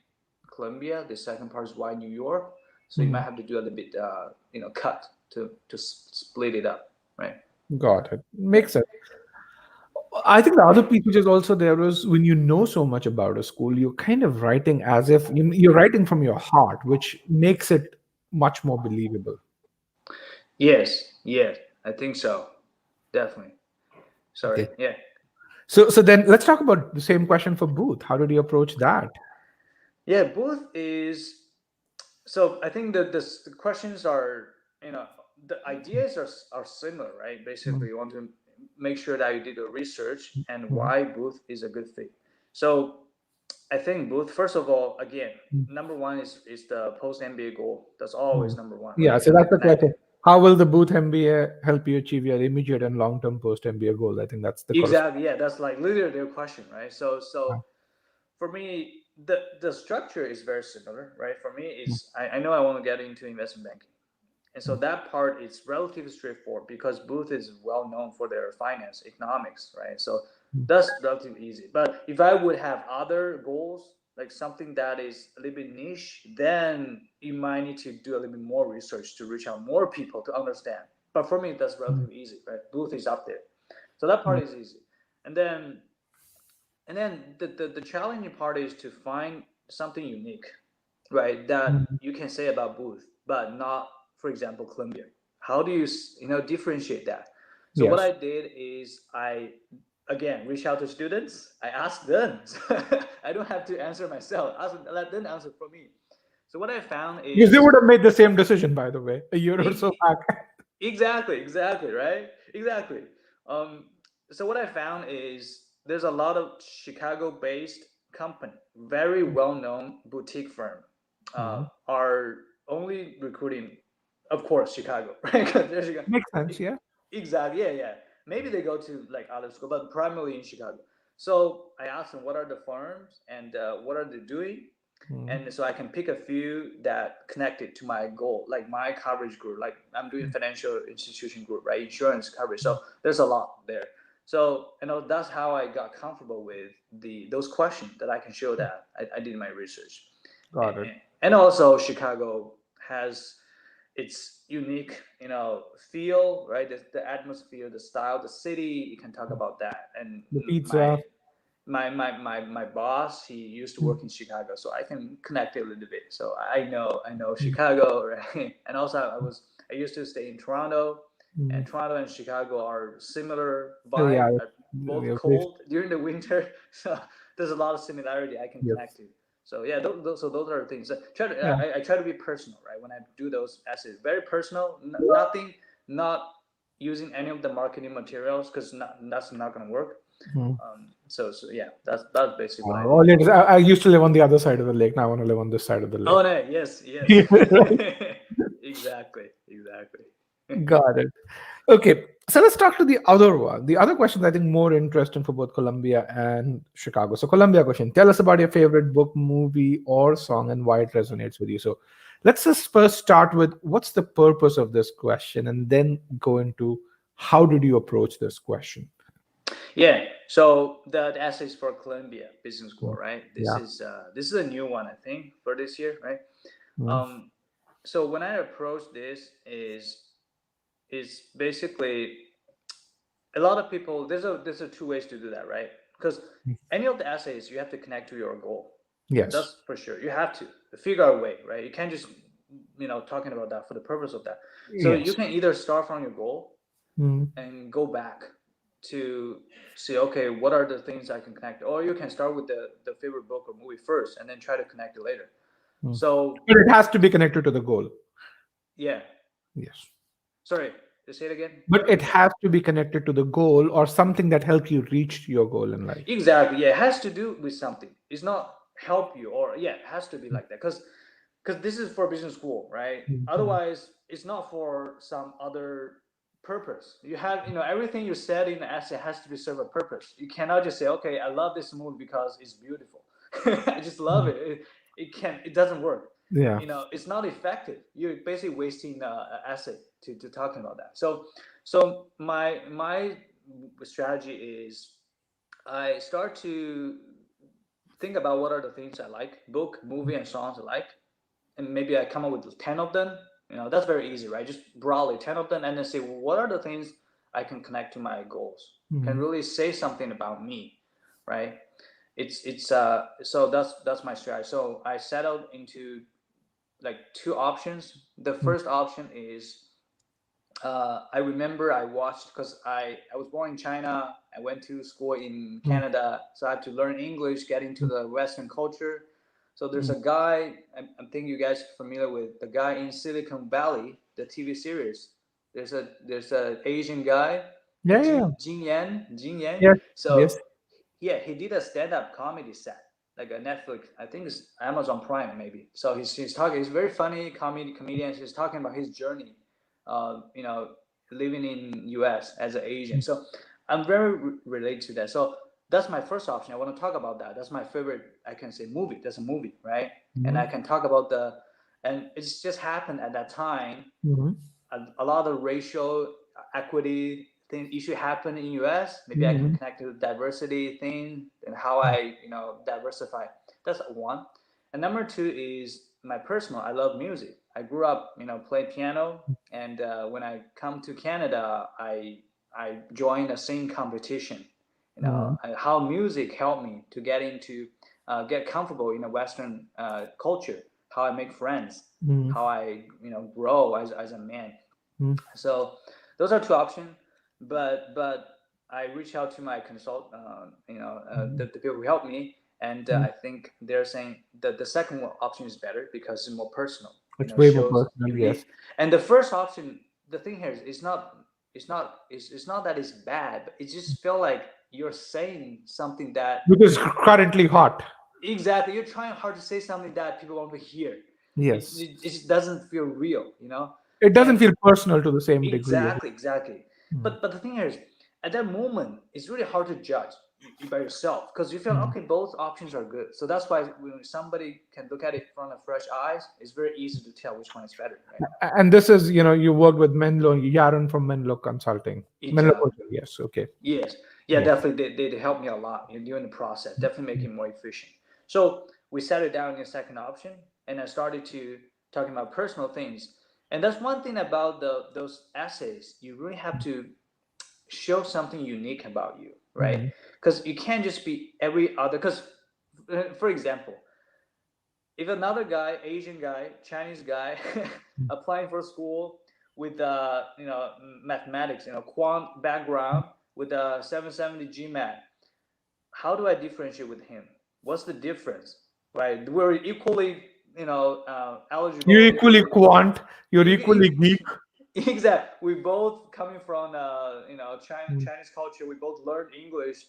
Columbia, the second part is why New York. So you might have to do a little bit, cut to split it up, right? Got it. Makes sense. I think the other piece which is also there is when you know so much about a school, you're kind of writing as if you're writing from your heart, which makes it much more believable. Yes, I think so. Definitely. Sorry. Okay. Yeah. So then let's talk about the same question for Booth. How did you approach that? Yeah, Booth is so I think that the questions are, the ideas are similar, right? Basically, Mm, you want to make sure that you did the research and mm, why Booth is a good fit. So I think Booth, first of all, again, mm, number one is the post MBA goal. That's always mm. number one, Yeah, right? so To that's get the question. connected. How will the Booth MBA help you achieve your immediate and long-term post MBA goal? I think that's the corresponding. Exactly. Yeah, that's like literally the question, right? So for me, the structure is very similar, right? For me, is I know I want to get into investment banking. And so that part is relatively straightforward because Booth is well known for their finance, economics, right? So that's relatively easy. But if I would have other goals, like something that is a little bit niche, then you might need to do a little bit more research to reach out more people to understand. But for me, that's relatively easy, right? Booth is up there. So that part is easy. And then the challenging part is to find something unique, right? That you can say about Booth, but not, for example, Columbia. How do you differentiate that? So what Yes. I did is I again reach out to students. I asked them. I don't have to answer myself. Let them answer for me. So what I found Because they is would have made the same decision, by the way, a year or so e- back. exactly, right? Exactly. Um, so what I found is there's a lot of Chicago-based company, very well-known boutique firm, Mhm. are only recruiting, of course, Chicago, right? 'Cause they're Chicago. Makes sense, yeah. Exactly. Yeah. Maybe they go to like other school, but primarily in Chicago. So I asked them what are the firms and what are they doing, Mhm. and so I can pick a few that connected to my goal, like my coverage group. Like I'm doing financial institution group, right? Insurance coverage. So there's a lot there. So that's how I got comfortable with those questions that I can show that I did my research, Got it. and also Chicago has its unique feel, right? The atmosphere, the style, the city. You can talk about that. And The pizza. my boss, he used to work in Chicago, so I can connect it a little bit. So I know Mhm. Chicago, right? And also I used to stay in Toronto, and Mhm. Toronto and Chicago are similar Yeah, vibe, are both yeah, cold during the winter. So there's a lot of similarity I can yes. connect to. So yeah, those are the things. Yeah. I try to be personal, right? When I do those essays, very personal. Nothing, not using any of the marketing materials because that's not going to work. Mhm. So yeah, that's basically what I did. All it is, I used to live on the other side of the lake. Now I want to live on this side of the lake. Oh no, yes, Right. exactly. Got it. Okay, so let's talk to the other one. The other question I think more interesting for both Columbia and Chicago. So, Columbia question: tell us about your favorite book, movie, or song, and why it resonates with you. So, let's just first start with what's the purpose of this question, and then go into how did you approach this question. Yeah. So the essays for Columbia Business School, Mm, right? This yeah. is this is a new one, I think, for this year, right? Mm, Um, so when I approach this is basically a lot of people. There's a two ways to do that, right? Because mm. any of the essays you have to connect to your goal. Yes. That's for sure. You have to figure out a way, right? You can't just talking about that for the purpose of that. So you Yes. can either start from your goal Mm, and go back to see, okay, what are the things I can connect, or you can start with the favorite book or movie first and then try to connect it later. mm. So But it has to be connected to the goal. yeah, Yes. sorry, just say it again. But I it didn't get it. has to be connected to the goal or something that helps you reach your goal in life. Exactly. Yeah, it has to do with something. It's not help you, or yeah, it has to be like that because this is for business school, right? Mhm. Otherwise, it's not for some other purpose. You have everything you said in the essay has to be serve a purpose. You cannot just say, okay, I love this movie because it's beautiful. I just love it. It doesn't work. Yeah. It's not effective. You're basically wasting an essay to talking about that. So my strategy is I start to think about what are the things I like, book, movie, and songs I like, and maybe I come up with 10 of them. That's very easy, right? Just broadly 10 of them, and then say, well, what are the things I can connect to my goals? can really say something about me, right? So that's my strategy. So I settled into like two options. The first option is I remember I watched, because I was born in China. I went to school in Canada, so I had to learn English, get into the Western culture. So there's a guy, I think you guys are familiar with the guy in Silicon Valley, the TV series. There's a Asian guy, Yeah. Jin Yan. Yes. So Yes. yeah, he did a stand-up comedy set, like a Netflix, I think it's Amazon Prime maybe. So he's talking, he's very funny comedian. He's talking about his journey, you know, living in US as an Asian. So I'm very related to that. So that's my first option. I want to talk about that. That's my favorite, I can say, movie. That's a movie, right? And I can talk about and it's just happened at that time. A lot of racial equity thing issue happen in US. Maybe I can connect to the diversity thing and how I, diversify. That's one. And number two is my personal. I love music. I grew up, playing piano, and when I come to Canada, I joined a singing competition. How music helped me to get comfortable in a Western culture. How I make friends. How I grow as a man. So those are two options. But I reach out to my the people who help me, and I think they're saying that the second option is better because it's more personal. It's way more Shows personal. unique. Yes. And the first option, the thing here is it's not that it's bad, but it just feel like you're saying something that Which is currently hot. exactly, you're trying hard to say something that people want to hear. Yes. It just doesn't feel real, It doesn't feel personal to the same degree. Exactly. But the thing is, at that moment, it's really hard to judge you by yourself, because you feel okay, both options are good. So that's why when somebody can look at it from a fresh eyes, it's very easy to tell which one is better. Right? And this is, you work with Menlo, Yaron from Menlo Consulting. Menlo Exactly. Consulting, yes, okay. Yes. Yeah, definitely. They help me a lot during the process. Definitely make it more efficient. So we settled down in the second option, and I started to talking about personal things. And that's one thing about those essays. You really have to show something unique about you, right? Because you can't just be every other. Because, for example, if another guy, Asian guy, Chinese guy, applying for school with mathematics, quant background with a 770 GMAT, how do I differentiate with him? What's the difference, right? We're equally, eligible. You're equally quant. You're equally geek. Exactly. We both coming from Chinese culture. We both learned English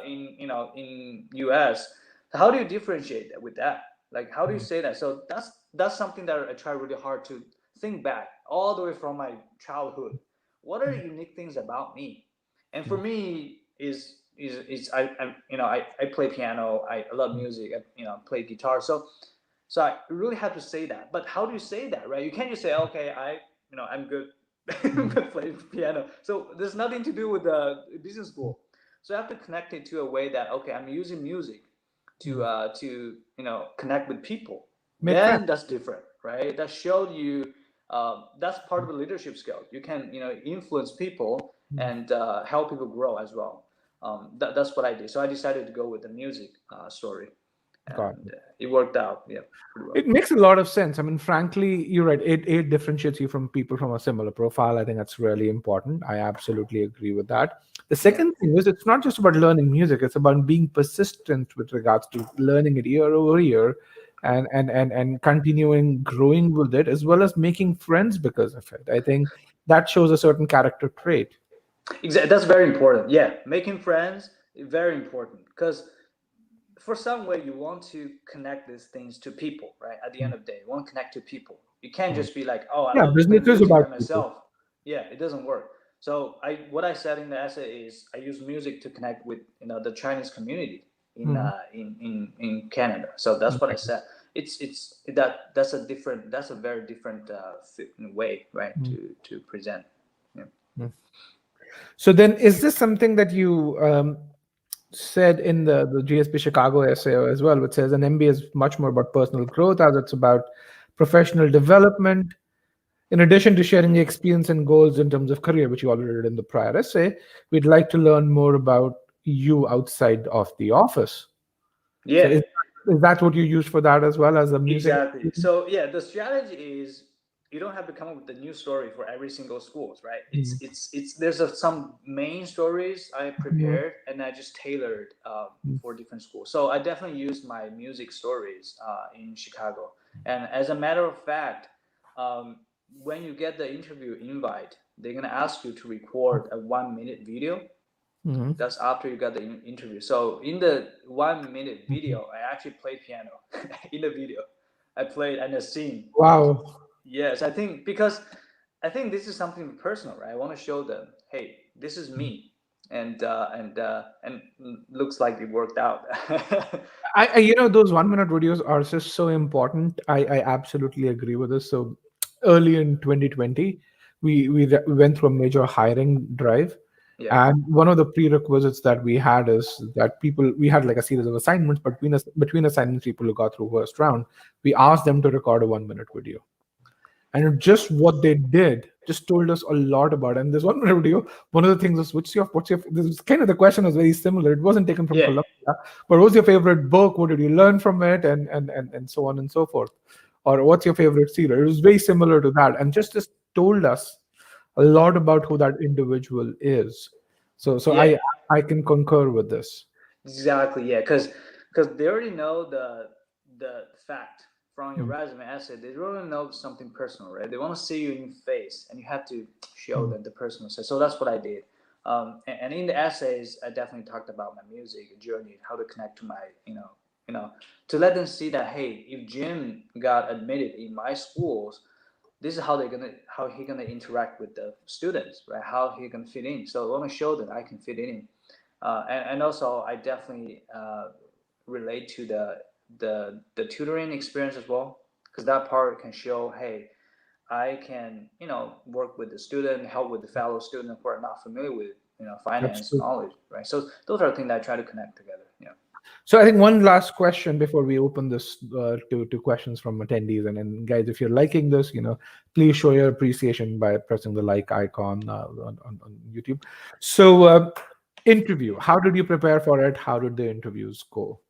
in US. How do you differentiate that with that? Like, how do you say that? So that's something that I try really hard to think back all the way from my childhood. What are unique things about me? And for me is I play piano. I love music. I play guitar. So I really have to say that. But how do you say that, right? You can't just say, okay, I'm good playing piano. So there's nothing to do with the business school. So I have to connect it to a way that, okay, I'm using music to connect with people. Then that's different, right? That showed you that's part of the leadership skill. You can influence people and help people grow as well. That's what I did. So I decided to go with the music story. And it worked out, pretty well. It makes a lot of sense. I mean, frankly, you're right. It differentiates you from people from a similar profile. I think that's really important. I absolutely agree with that. The second thing is, it's not just about learning music. It's about being persistent with regards to learning it year over year, and continuing growing with it, as well as making friends because of it. I think that shows a certain character trait. Exactly. That's very important. Yeah, making friends is very important, because for some way you want to connect these things to people, right? At the end of the day, you want to connect to people. You can't just be like, oh, I love to play business is music by about myself. Yeah, it doesn't work. So what I said in the essay is I use music to connect with the Chinese community in Canada. So that's what I said. That's a very different way, right, to present. Yeah. So then, is this something that you said in the GSB Chicago essay as well, which says an MBA is much more about personal growth as it's about professional development? In addition to sharing the experience and goals in terms of career, which you already did in the prior essay, we'd like to learn more about you outside of the office. So Yeah. is that what you use for that as well as a music? Exactly. So yeah, the strategy is you don't have to come up with a new story for every single schools, right? Mhm. It's there's some main stories I Mhm. prepared and I just tailored for different schools. So I definitely used my music stories in Chicago. And as a matter of fact, um, when you get the interview invite, they're gonna ask you to record a 1 minute video. Mhm. That's after you got the interview. So in the 1 minute video, I actually played piano in the video. I played and I sing. Wow. Yes, I think because I think this is something personal, right? I want to show them, hey, this is me, and looks like it worked out. Those 1 minute videos are just so important. I absolutely agree with this. So early in 2020, we went through a major hiring drive, Yeah, and one of the prerequisites that we had is that we had like a series of assignments, but between assignments, people who got through first round, we asked them to record a 1 minute video. And just what they did just told us a lot about it. And there's one video. One of the things was, what's your this is kind of the question was very similar. It wasn't taken from yeah, Columbia, but what was your favorite book? What did you learn from it? And so on and so forth. Or what's your favorite series? It was very similar to that. And just told us a lot about who that individual is. So yeah. I can concur with this. Exactly, yeah, because they already know the fact from your Mm, resume essay. They already know something personal, right? They want to see you in face, and you have to show mm, them the personal side. So that's what I did. And in the essays, I definitely talked about my music journey, how to connect to my, you know, to let them see that hey, if Jim got admitted in my schools, this is how he gonna interact with the students, right? How he can fit in. So I want to show that I can fit in, and also I definitely relate to the tutoring experience as well, because that part can show, hey, I can work with the student, help with the fellow student who are not familiar with finance absolutely. knowledge, right? So those are things that I try to connect together. Yeah. So I think one last question before we open this to questions from attendees, and then guys, if you're liking this, please show your appreciation by pressing the like icon on YouTube. So interview, how did you prepare for it? How did the interviews go?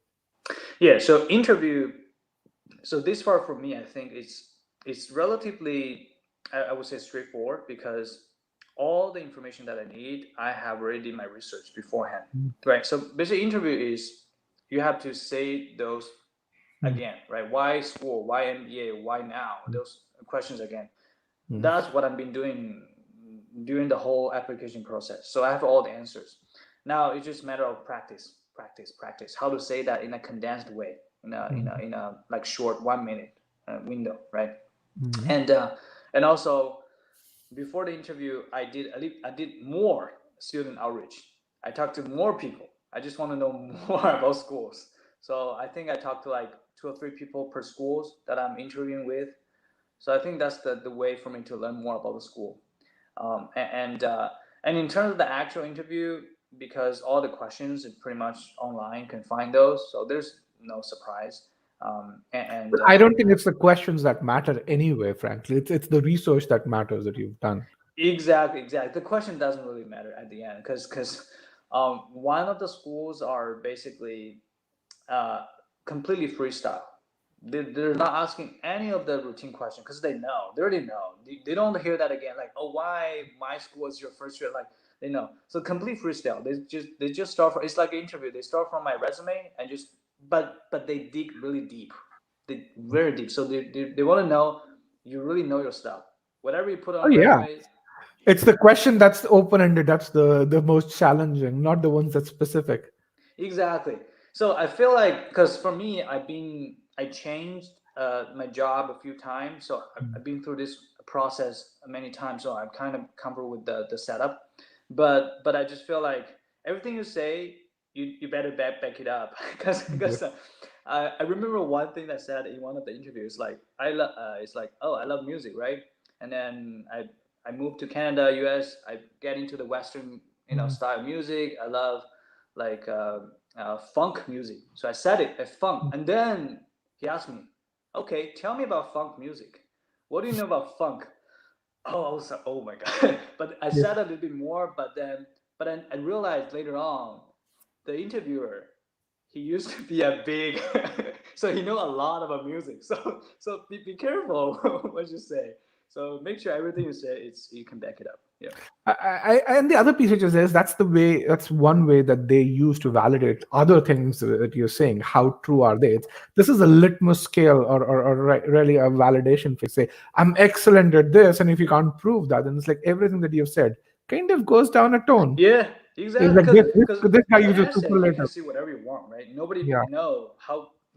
Yeah. So interview. So this part for me, I think it's relatively, I would say, straightforward because all the information that I need, I have already did my research beforehand, Mm, right? So basically, interview is you have to say those mm, again, right? Why school? Why MBA? Why now? mm, Those questions again. mm. That's what I've been doing during the whole application process. So I have all the answers. Now it's just a matter of practice, practice, practice. How to say that in a condensed way, in a like short 1 minute window, right? Mhm. And and also before the interview, I did more student outreach. I talked to more people. I just want to know more about schools. So I think I talked to like 2 or 3 people per schools that I'm interviewing with. So I think that's the way for me to learn more about the school. And in terms of the actual interview, because all the questions are pretty much online, you can find those. So there's no surprise. But I don't think it's the questions that matter anyway, frankly. It's the research that matters that you've done. Exactly, exactly. The question doesn't really matter at the end because one of the schools are basically uh, completely freestyle. They're not asking any of the routine questions because they already know. They don't hear that again. Like, oh, why my school is your first year? Like, they know. So complete freestyle. They just start from. It's like an interview. They start from my resume and just but they dig really deep. They very deep. So they want to know you really know your stuff. Whatever you put Oh on yeah. resume. It's the question that's open-ended, that's the most challenging, not the ones that's specific. Exactly. So I feel like because for me, I changed my job a few times, so I've been through this process many times, so I'm kind of comfortable with the setup. But I just feel like everything you say, you better back it up because Yep. I remember one thing that said in one of the interviews, like it's like, oh, I love music, right? And then I moved to Canada, US. I get into the Western Mhm. style music. I love like funk music. So I said it at funk, and then he asked me, "Okay, tell me about funk music. What do you know about funk?" Oh my God. But I said a little bit more, but then I realized later on, the interviewer, he used to be a big, so he know a lot about music. So be careful what you say. So make sure everything you say, you can back it up. Yeah. And the other piece which is that's one way that they use to validate other things that you're saying. How true are they? This is a litmus scale or really a validation for say, I'm excellent at this, and if you can't prove that, then it's like everything that you've said kind of goes down a tone. Yeah, It's exactly. like Because this guy with uses essay, you can superlative. see whatever you want, right? Nobody Yeah. know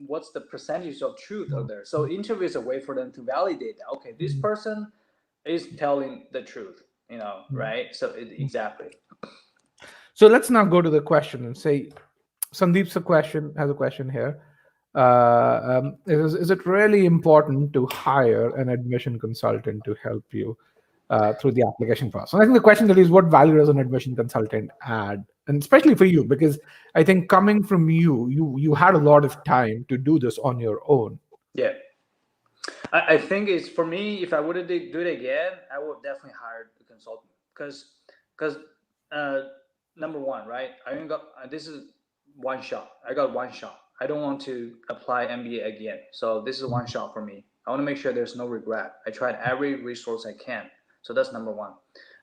what's the percentage of truth out there. So interview is a way for them to validate that. Okay, this person is telling the truth, right? So exactly. So let's now go to the question and say, Sandeep's has a question here. Is it really important to hire an admission consultant to help you through the application process? And I think the question that is, what value does an admission consultant add? And especially for you, because I think coming from you had a lot of time to do this on your own. Yeah. I think it's for me. If I would do it again, I would definitely hire the consultant because number one, right? I only got this is one shot. I got one shot. I don't want to apply MBA again. So this is one shot for me. I want to make sure there's no regret. I tried every resource I can. So that's number one.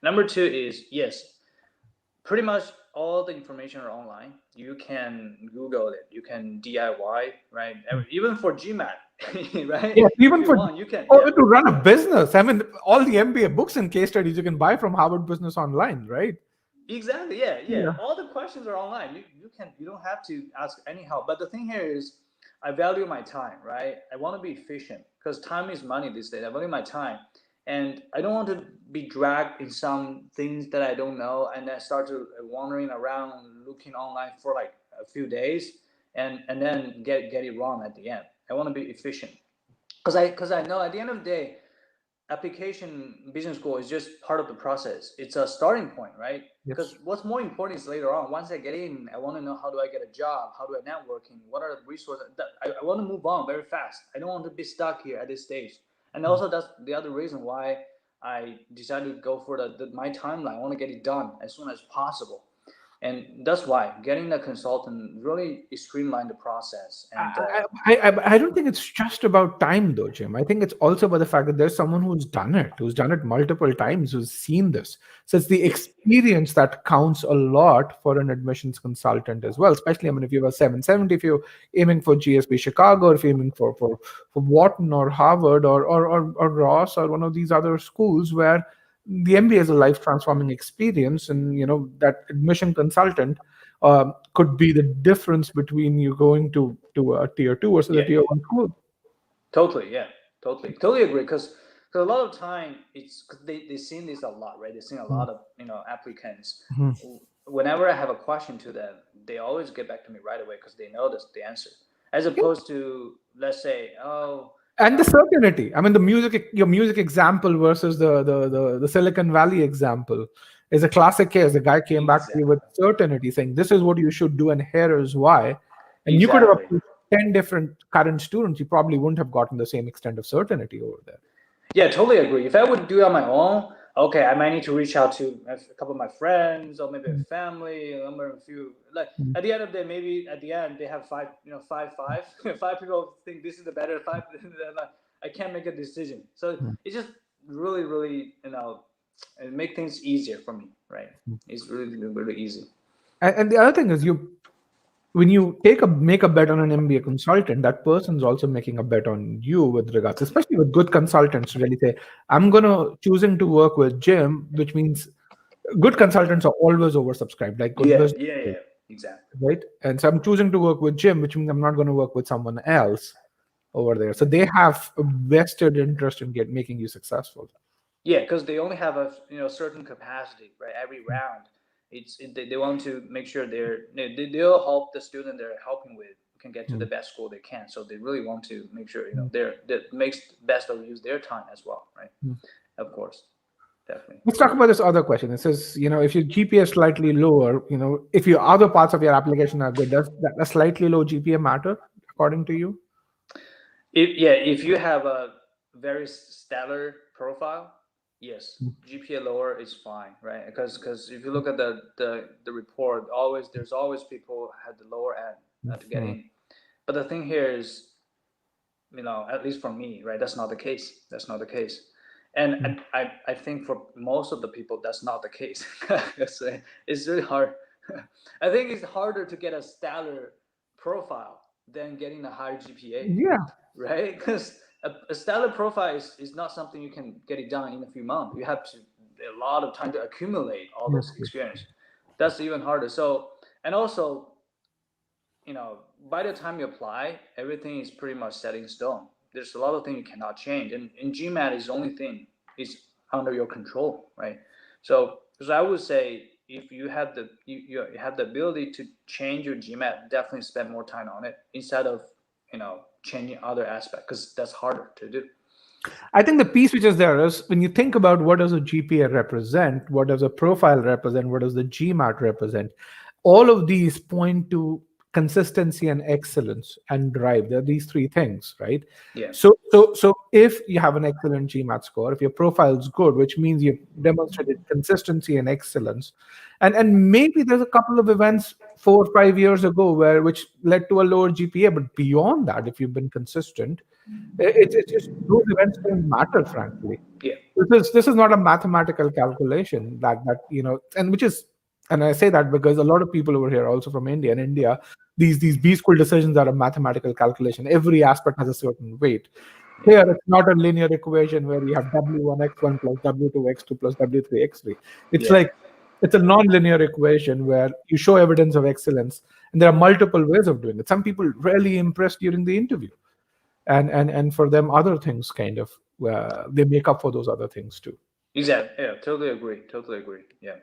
Number two is yes, pretty much all the information are online. You can Google it. You can DIY, right? Even for GMAT, right? Yeah, If even you for want, you can. to run a business. I mean, all the MBA books and case studies you can buy from Harvard Business Online, right? Exactly. Yeah. Yeah. All the questions are online. You don't have to ask any help. But the thing here is, I value my time, right? I want to be efficient because time is money these days. I value my time, and I don't want to be dragged in some things that I don't know, and then start to wandering around looking online for like a few days, and then get it wrong at the end. I want to be efficient because I know at the end of the day, application business school is just part of the process. It's a starting point, right? Because Yes. what's more important is later on. Once I get in, I want to know how do I get a job, how do I networking, what are the resources. I want to move on very fast. I don't want to be stuck here at this stage. And also that's the other reason why I decided to go for my timeline. I want to get it done as soon as possible. And that's why getting a consultant really streamlined the process. And I don't think it's just about time though, Jim. I think it's also about the fact that there's someone who's done it multiple times, who's seen this. So it's the experience that counts a lot for an admissions consultant as well. Especially, I mean, if you have a 770, if you're aiming for GSB Chicago, if you're aiming for Wharton or Harvard or Ross or one of these other schools where the MBA is a life transforming experience, and that admission consultant could be the difference between you going to a tier 2 versus a tier 1 school. Totally, yeah, totally agree. Because a lot of time it's cause they've seen this a lot, right? They've seen a lot of applicants. Whenever I have a question to them, they always get back to me right away because they know the answer. As opposed to, let's say, and the certainty. I mean, your music example versus the Silicon Valley example is a classic case. The guy came back to you with certainty, saying this is what you should do, and here is why. And you could have approached 10 different current students. You probably wouldn't have gotten the same extent of certainty over there. Yeah, totally agree. If I would do it on my own, okay, I might need to reach out to a couple of my friends or maybe a family, a few. Like at the end of the day, maybe at the end they have five people think this is the better five. I can't make a decision. So it's just really, it make things easier for me, right? It's really easy. And the other thing is, when you make a bet on an MBA consultant, that person's also making a bet on you with regards, especially with good consultants, to really say, I'm choosing to work with Jim, which means good consultants are always oversubscribed, like good business. Yeah, exactly. Right. And so I'm choosing to work with Jim, which means I'm not going to work with someone else over there. So they have a vested interest in making you successful. Yeah, because they only have a certain capacity, right? Every round. They want to make sure they'll help the student they're helping with can get to the best school they can. So they really want to make sure that makes best of use their time as well, right? Of course, definitely. Let's talk about this other question. It says, if your GPA is slightly lower, if your other parts of your application are good, does that a slightly low GPA matter according to you? If you have a very stellar profile, Yes, GPA lower is fine, right? Because if you look at the report, there's always people at the lower end to get in. But the thing here is, at least for me, right? That's not the case. That's not the case. And I think for most of the people, that's not the case. It's really hard. I think it's harder to get a stellar profile than getting a higher GPA, Yeah. right? Because a stellar profile is not something you can get it done in a few months. You have to a lot of time to accumulate all those experience. That's even harder. So, and also, by the time you apply, everything is pretty much set in stone. There's a lot of things you cannot change, and GMAT is the only thing is under your control, right? So, because I would say if you have you have the ability to change your GMAT, definitely spend more time on it instead of changing other aspects, because that's harder to do. I think the piece which is there is when you think about what does a GPA represent, what does a profile represent, what does the GMAT represent, all of these point to consistency and excellence and drive. There are these three things, right? Yeah. So if you have an excellent GMAT score, if your profile is good, which means you've demonstrated consistency and excellence, and maybe there's a couple of events 4 or 5 years ago which led to a lower GPA, but beyond that, if you've been consistent, it's just those events don't matter, frankly. Yeah. This is not a mathematical calculation and which is, and I say that because a lot of people over here, also from India, and India, these B school decisions are a mathematical calculation. Every aspect has a certain weight. Here, it's not a linear equation where you have W1x1 plus W2x2 plus W3x3. It's like it's a non-linear equation where you show evidence of excellence, and there are multiple ways of doing it. Some people really impress during the interview, and for them, other things kind of they make up for those other things too. Exactly. Yeah. Totally agree. Totally agree. Yeah.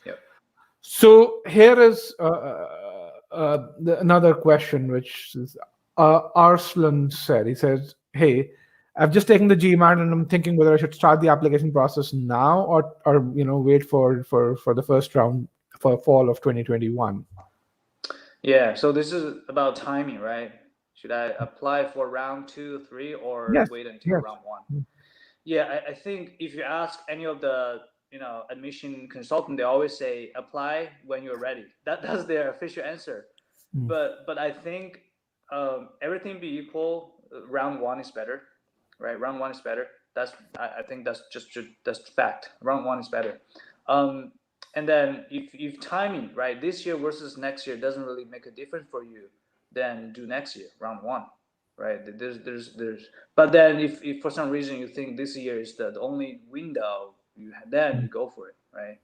Yeah. So here is another question, which is, Arslan said. He says, "Hey, I've just taken the GMAT and I'm thinking whether I should start the application process now or wait for the first round for fall of 2021." Yeah. So this is about timing, right? Should I apply for round 2, 3, or Yes. wait until round 1? Yeah, I think if you ask any of the admission consultant, they always say apply when you're ready. That's their official answer. But I think everything be equal, round 1 is better, right? Round 1 is better. I think that's fact. Round 1 is better. And then if timing, right, this year versus next year doesn't really make a difference for you, then do next year, round 1. Right. But then if for some reason you think this year is the only window then you go for it, right?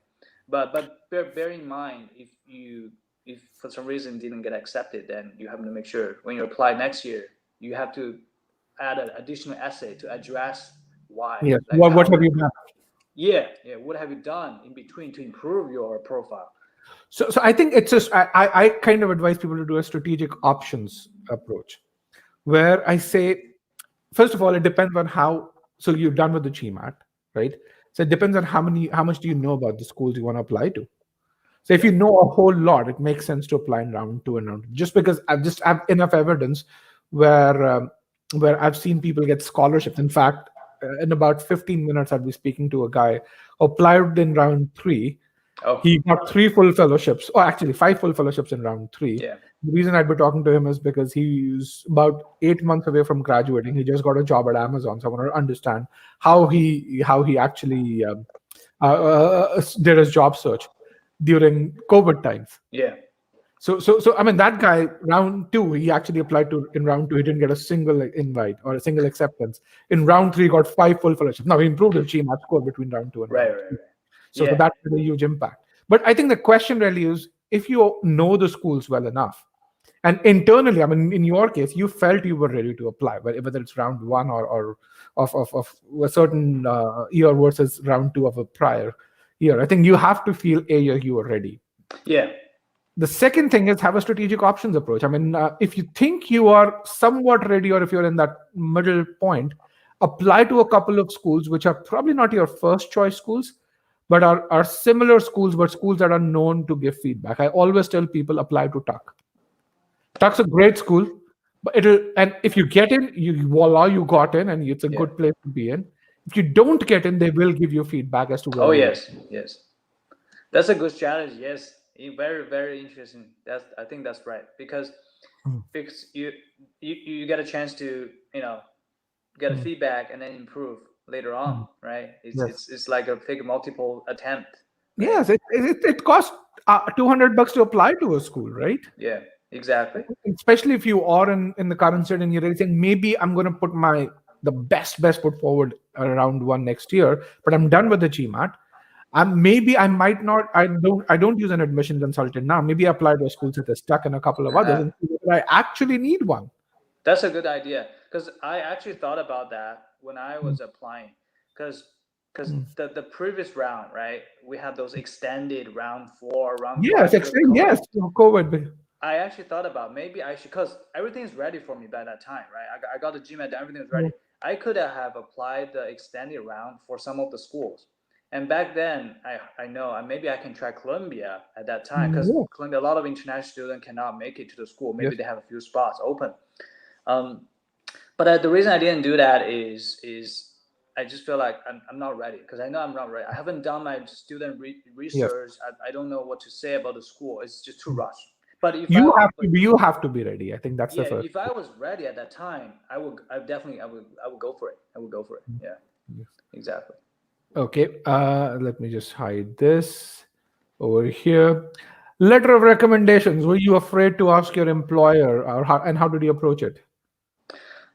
But bear in mind, if for some reason didn't get accepted, then you have to make sure when you apply next year, you have to add an additional essay to address why. Yes. Like What have you done? Yeah. What have you done in between to improve your profile? So I think it's just I kind of advise people to do a strategic options approach, where I say, first of all, it depends on how. So you're done with the GMAT, right? So it depends on how much do you know about the schools you want to apply to. So if you know a whole lot, it makes sense to apply in round 2 and round 3. Just because I have enough evidence where I've seen people get scholarships. In fact, in about 15 minutes, I'll be speaking to a guy who applied in round 3. Oh. He got 3 full fellowships, or actually 5 full fellowships in round 3. Yeah. The reason I'd be talking to him is because he's about 8 months away from graduating. He just got a job at Amazon, so I want to understand how he actually did his job search during COVID times. Yeah. So I mean, that guy, round 2, he actually applied to in round 2. He didn't get a single invite or a single acceptance. In round 3, he got 5 full fellowships. Now he improved his GMAT score between round 2 and round 3. So that had a huge impact. But I think the question really is, if you know the schools well enough, and internally, I mean, in your case, you felt you were ready to apply, whether it's round 1 or of a certain year versus round 2 of a prior year. I think you have to feel you are ready. Yeah. The second thing is have a strategic options approach. I mean, if you think you are somewhat ready, or if you're in that middle point, apply to a couple of schools which are probably not your first choice schools, but are similar schools, but schools that are known to give feedback. I always tell people apply to Tuck. Tuck's a great school, but and if you get in, voila, you got in, and it's a good place to be in. if you don't get in, they will give you feedback as to where Oh you yes, that's a good strategy. Yes, very very interesting. I think that's right because Mm. you get a chance to get a Mm. feedback and then improve later on, Mm. right? It's Yes. it's it's like a big multiple attempt, right? Yes, it costs $200 to apply to a school, right? Yeah, exactly. Especially if you are in the current state and you're really saying, maybe I'm going to put the best foot forward around one next year, but I'm done with the GMAT. Maybe I might not. I don't use an admission consultant now. Maybe I apply to a school that is stuck and a couple of others, and see whether I actually need one. That's a good idea because I actually thought about that when I Mm. was applying because Mm. the previous round, right? We had those extended round 4, round Yes, 5 because of extreme. COVID. Yes, COVID. I actually thought about maybe I should because everything is ready for me by that time, right? I got the GMAT, everything was ready. I could have applied the extended round for some of the schools. And back then, I know, and maybe I can try Columbia at that time because Yeah. Columbia, a lot of international students cannot make it to the school. Maybe Yes. they have a few spots open. Um, but the reason I didn't do that is I just feel like I'm not ready because I know I'm not ready. I haven't done my student Yes. research. I don't know what to say about the school. It's just too rushed. But You have to be ready. I think that's the yeah, first. if I was ready at that time, I would go for it. I would go for it. Yeah, Yes. exactly. Okay. Let me just hide this over here. Letter of recommendations. Were you afraid to ask your employer, or how did you approach it?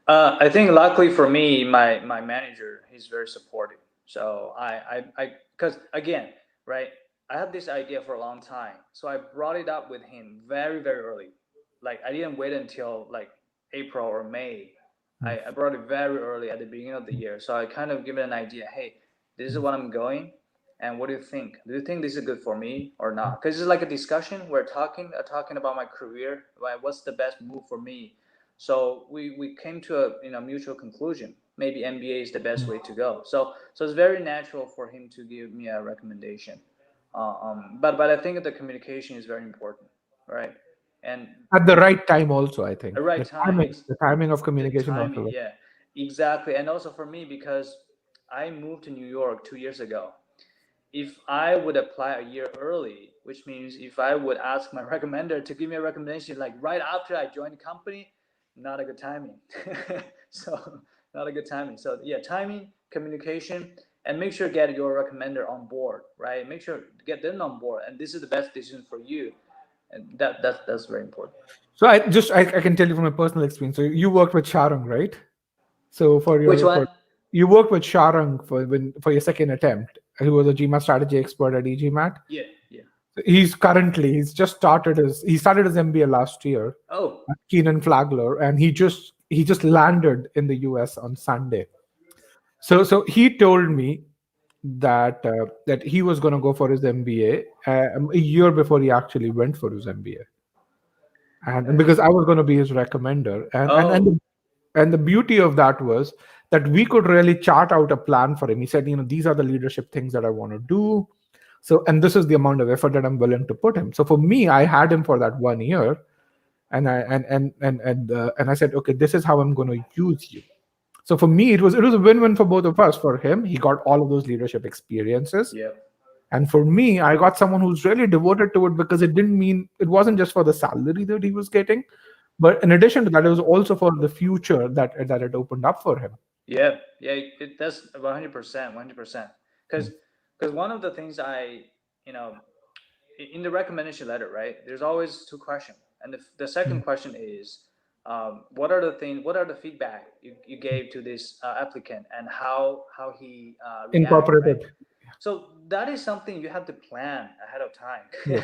I think luckily for me, my manager, he's very supportive. So because again, right, I had this idea for a long time. So I brought it up with him very, very early. Like I didn't wait until like April or May. I brought it very early at the beginning of the year. So I kind of give it an idea. Hey, this is what I'm going. And what do you think? Do you think this is good for me or not? Because it's like a discussion. We're talking about my career. Right? What's the best move for me? So we came to a mutual conclusion. Maybe MBA is the best way to go. So it's very natural for him to give me a recommendation. But I think the communication is very important, right? And At the right time, also, I think the right time, the timing of the communication timing, also. yeah, exactly. And also for me because I moved to New York 2 years ago. If I would apply a year early, which means if I would ask my recommender to give me a recommendation like right after I joined the company, not a good timing. So not a good timing. So yeah, timing, communication, and make sure get your recommender on board, right? Make sure get them on board, and this is the best decision for you, and that's very important. So I can tell you from my personal experience. So you worked with Sharang, right? So Which one? you worked with Sharang for your second attempt. He was a GMAT strategy expert at e-GMAT. Yeah, yeah. He's just started his MBA last year Oh, at Keenan Flagler, and he just landed in the US on Sunday. So he told me that he was going to go for his MBA a year before he actually went for his MBA, and because I was going to be his recommender, oh, and the beauty of that was that we could really chart out a plan for him. He said, these are the leadership things that I want to do. So, and this is the amount of effort that I'm willing to put him. So for me, I had him for that 1 year, and I said, okay, this is how I'm going to use you. So for me, it was a win-win for both of us. For him, he got all of those leadership experiences, yeah. and for me, I got someone who's really devoted to it because it wasn't just for the salary that he was getting, but in addition to that, it was also for the future that it opened up for him. Yeah, yeah, that's 100%, 100%. Because one of the things you know, in the recommendation letter, right? There's always two questions, and the second question is, what are the feedback you gave to this applicant, and how he react, right? Incorporated. So that is something you have to plan ahead of time. Yes.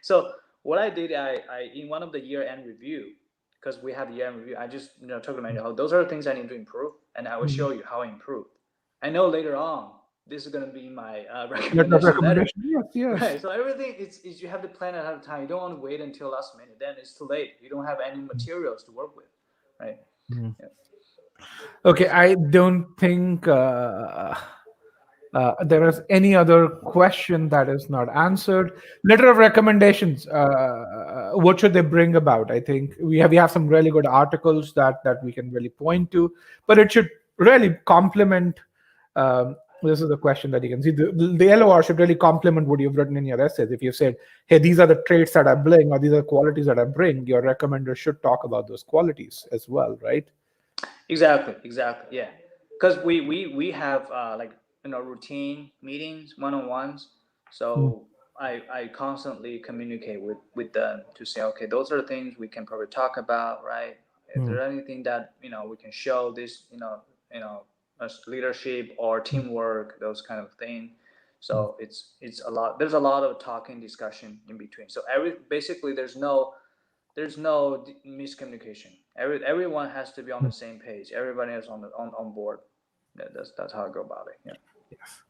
So what I did, I in one of the year-end review, because we have the year-end review, I just talk about how those are the things I need to improve, and I will show you how I improved. I know later on this is going to be my Letter of recommendation letter. recommendation. Yes, yes. Right. So everything is you have to plan ahead of time. You don't want to wait until last minute. Then it's too late. You don't have any materials to work with, right? Mhm. Yeah. Okay, I don't think there is any other question that is not answered. Letter of recommendations. What should they bring about? I think we have some really good articles that we can really point to, but it should really complement This is a question that you can see. The LOR should really complement what you've written in your essays. If you've said, hey, these are the traits that I bring, or these are qualities that I bring, your recommender should talk about those qualities as well, right? Exactly, yeah. Because we have like routine meetings, one-on-ones. So I constantly communicate with them to say, okay, those are things we can probably talk about, right? If there's anything that we can show this, as leadership or teamwork, those kind of thing. So it's a lot. There's a lot of talking, discussion in between. So basically there's no miscommunication. Everyone has to be on the same page. Everybody is on board. That's how I go about it. Yeah. Yes.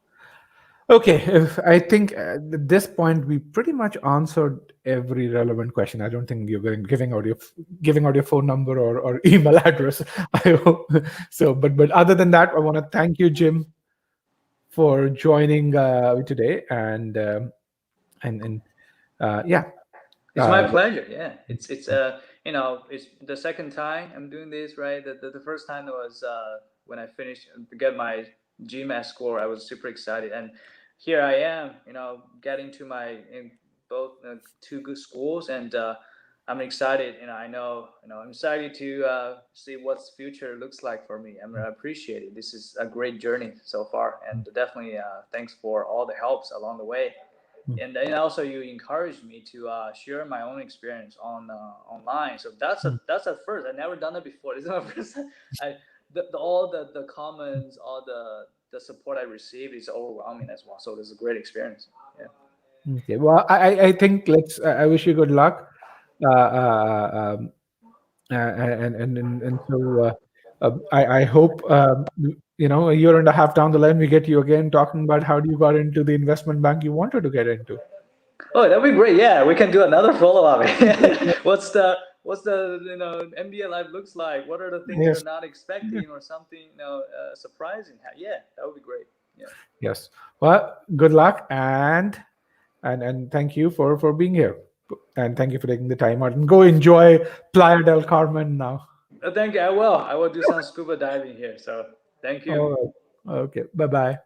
Okay, I think at this point we pretty much answered every relevant question. I don't think you're giving out your phone number or email address. I hope so. But other than that, I want to thank you, Jim, for joining me today, and yeah. It's my pleasure. Yeah, it's it's the second time I'm doing this, right? The first time was when I finished to get my GMAT score. I was super excited, and here I am, getting to my in both two good schools, and I'm excited. I'm excited to see what future looks like for me. I appreciate it. This is a great journey so far, and definitely thanks for all the helps along the way. And then also you encouraged me to share my own experience online. So that's a first. I've never done it before. This is my first. All the comments, all the support I received is overwhelming as well. So this is a great experience. Yeah. Okay. Well, I think I wish you good luck. Um, and so I hope a year and a half down the line we get you again talking about how you got into the investment bank you wanted to get into. Oh, that'd be great. Yeah, we can do another follow-up. what's the MBA life looks like? What are the things Yes. you're not expecting or something surprising? Yeah, that would be great. Yeah. Yes. Well, good luck and thank you for being here, and thank you for taking the time out, and go enjoy Playa del Carmen now. Thank you. I will do some scuba diving here. So thank you. All right. Okay. Bye bye.